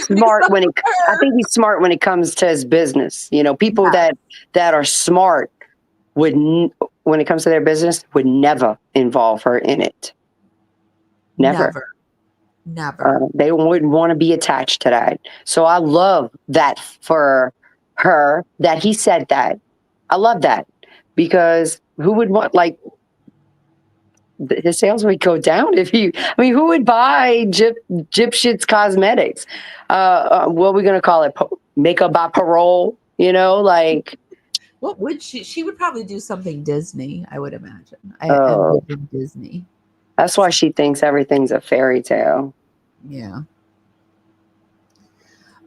smart when he's smart when it comes to his business. People that are smart when it comes to their business, would never involve her in it. Never. They wouldn't want to be attached to that. So I love that for her, that he said that. I love that, because who would want, like, his sales would go down who would buy Gypsy's Cosmetics? What are we going to call it? Makeup by parole, like. What would she would probably do something Disney, I would imagine. I envision Disney. That's why she thinks everything's a fairy tale. Yeah.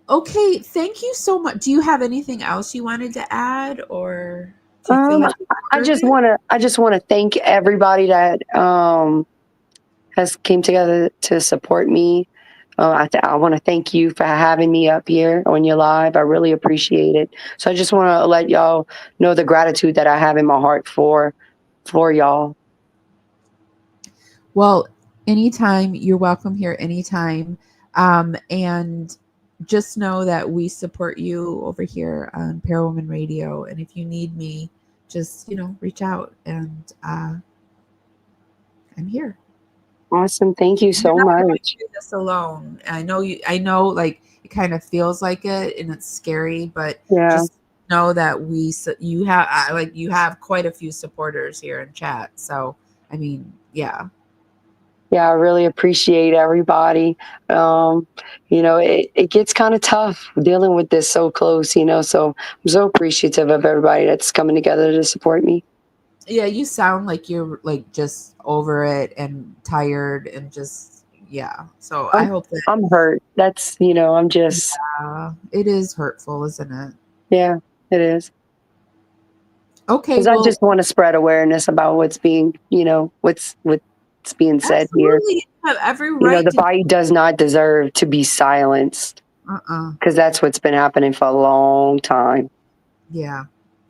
Okay, thank you so much. Do you have anything else you wanted to add, or do you feel like I just want to thank everybody that has came together to support me. I want to thank you for having me up here on your live. I really appreciate it. So I just want to let y'all know the gratitude that I have in my heart for y'all. Well, anytime, you're welcome here anytime. And just know that we support you over here on Parawomenradio. And if you need me, just, reach out, and I'm here. Awesome. Thank you so much. Do this alone. I know like it kind of feels like it, and it's scary, but just know that you have quite a few supporters here in chat. So, I mean, yeah. Yeah, I really appreciate everybody. It gets kind of tough dealing with this so close, so I'm so appreciative of everybody that's coming together to support me. Yeah, you sound like you're like just over it and tired and just, yeah. So I hope that I'm hurt. That's, I'm just. Yeah, it is hurtful, isn't it? Yeah, it is. Okay. Because I just want to spread awareness about what's being, what's being said here. You have every right. The Bayou does not deserve to be silenced. Because that's what's been happening for a long time. Yeah.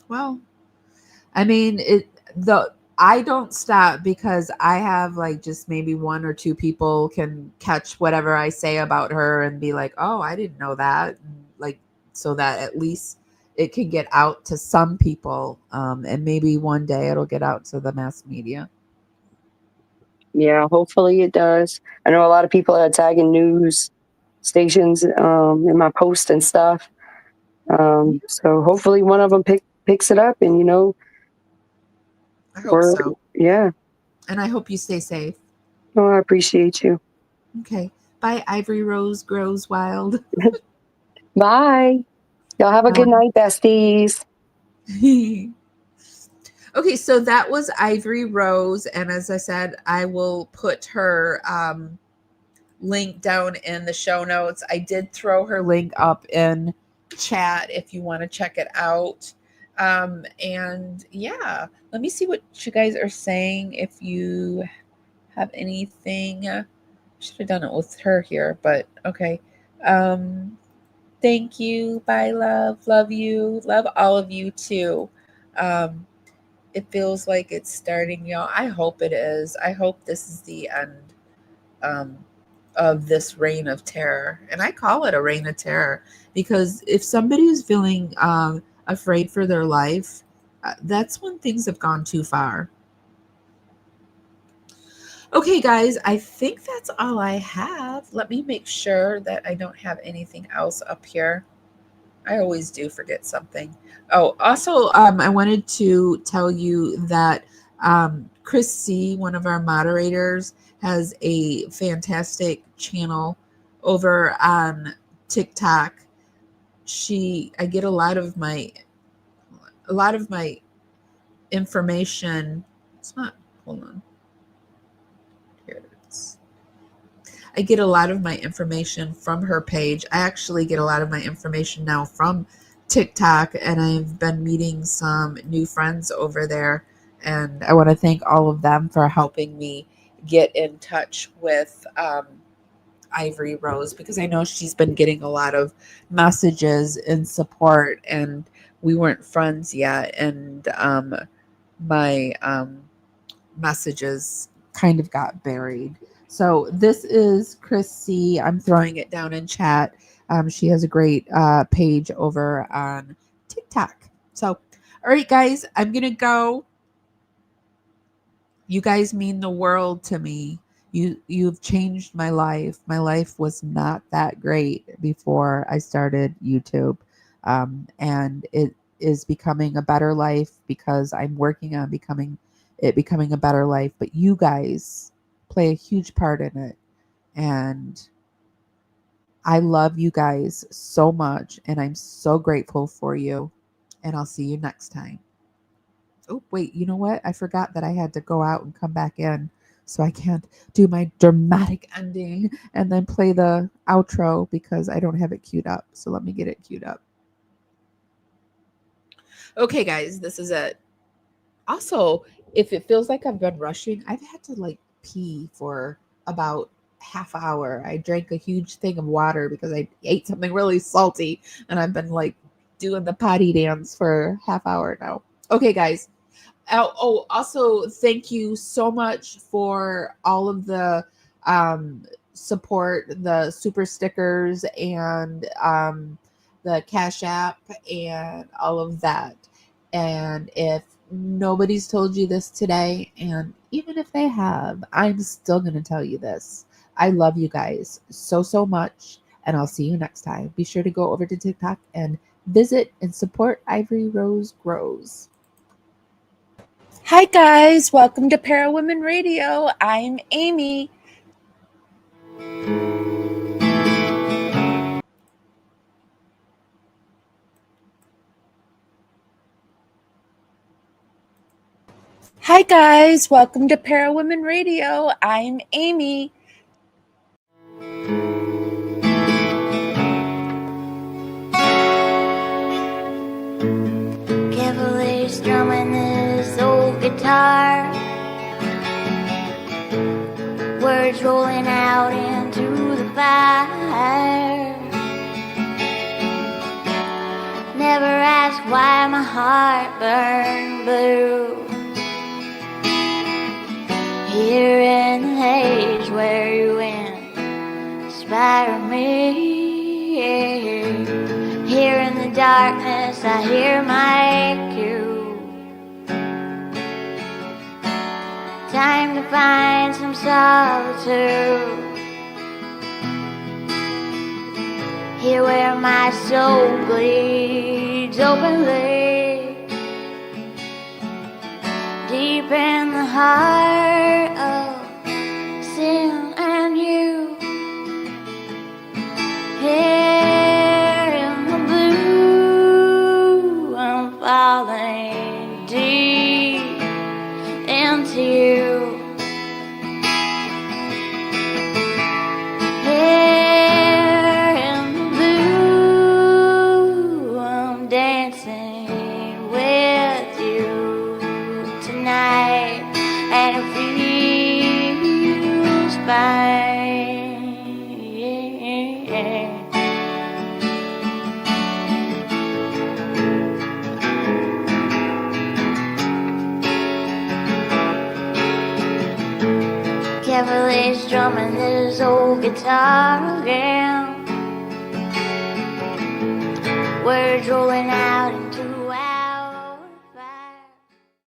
Well, I mean, I don't stop because I have like just maybe one or two people can catch whatever I say about her and be like, oh, I didn't know that. Like, so that at least it can get out to some people. And maybe one day it'll get out to the mass media. Yeah, hopefully it does. I know a lot of people are tagging news stations in my post and stuff. So hopefully one of them picks it up, and I hope so. Yeah. And I hope you stay safe. Oh, I appreciate you. Okay. Bye, Ivory Rose Grows Wild. Bye. Y'all have a good night, besties. Okay, so that was Ivory Rose. And as I said, I will put her link down in the show notes. I did throw her link up in chat if you want to check it out. And yeah, let me see what you guys are saying. If you have anything, I should have done it with her here, but okay. Thank you. Bye, love. Love you. Love all of you too. It feels like it's starting, y'all. I hope it is. I hope this is the end of this reign of terror. And I call it a reign of terror because if somebody is feeling afraid for their life, that's when things have gone too far. Okay, guys, I think that's all I have. Let me make sure that I don't have anything else up here. I always do forget something. Oh, also, I wanted to tell you that Chris C., one of our moderators, has a fantastic channel over on TikTok. I get a lot of my information. It's not, hold on. Here it is. I get a lot of my information from her page. I actually get a lot of my information now from TikTok, and I've been meeting some new friends over there. And I want to thank all of them for helping me get in touch with Ivory Rose, because I know she's been getting a lot of messages in support, and we weren't friends yet. And my messages kind of got buried. So this is Chris C. I'm throwing it down in chat. She has a great page over on TikTok. So, all right, guys, I'm going to go. You guys mean the world to me. You've changed my life. My life was not that great before I started YouTube. And it is becoming a better life because I'm working on becoming a better life. But you guys play a huge part in it. And I love you guys so much. And I'm so grateful for you. And I'll see you next time. Oh, wait, you know what? I forgot that I had to go out and come back in. So I can't do my dramatic ending and then play the outro because I don't have it queued up. So let me get it queued up. Okay, guys, this is it. Also, if it feels like I've been rushing, I've had to like pee for about half hour. I drank a huge thing of water because I ate something really salty, and I've been like doing the potty dance for half hour now. Okay, guys. Oh, also, thank you so much for all of the support, the super stickers, and the Cashapp, and all of that. And if nobody's told you this today, and even if they have, I'm still going to tell you this. I love you guys so, so much, and I'll see you next time. Be sure to go over to TikTok and visit and support Ivory Rose Grows. Hi, guys. Welcome to Parawomenradio. I'm Amy. Hi, guys. Welcome to Parawomenradio. I'm Amy. Cavalier strumming this old guitar, words rolling out into the fire. Never ask why my heart burned blue. Here in the haze where you inspire me. Here in the darkness I hear my cue. Time to find some solitude. Here where my soul bleeds openly, deep in the heart of sin and you. Here in the blue, I'm falling deep into you. Here in the blue, I'm dancing with you tonight, and it feels fine. Carefully strumming this old guitar again, words rolling out into our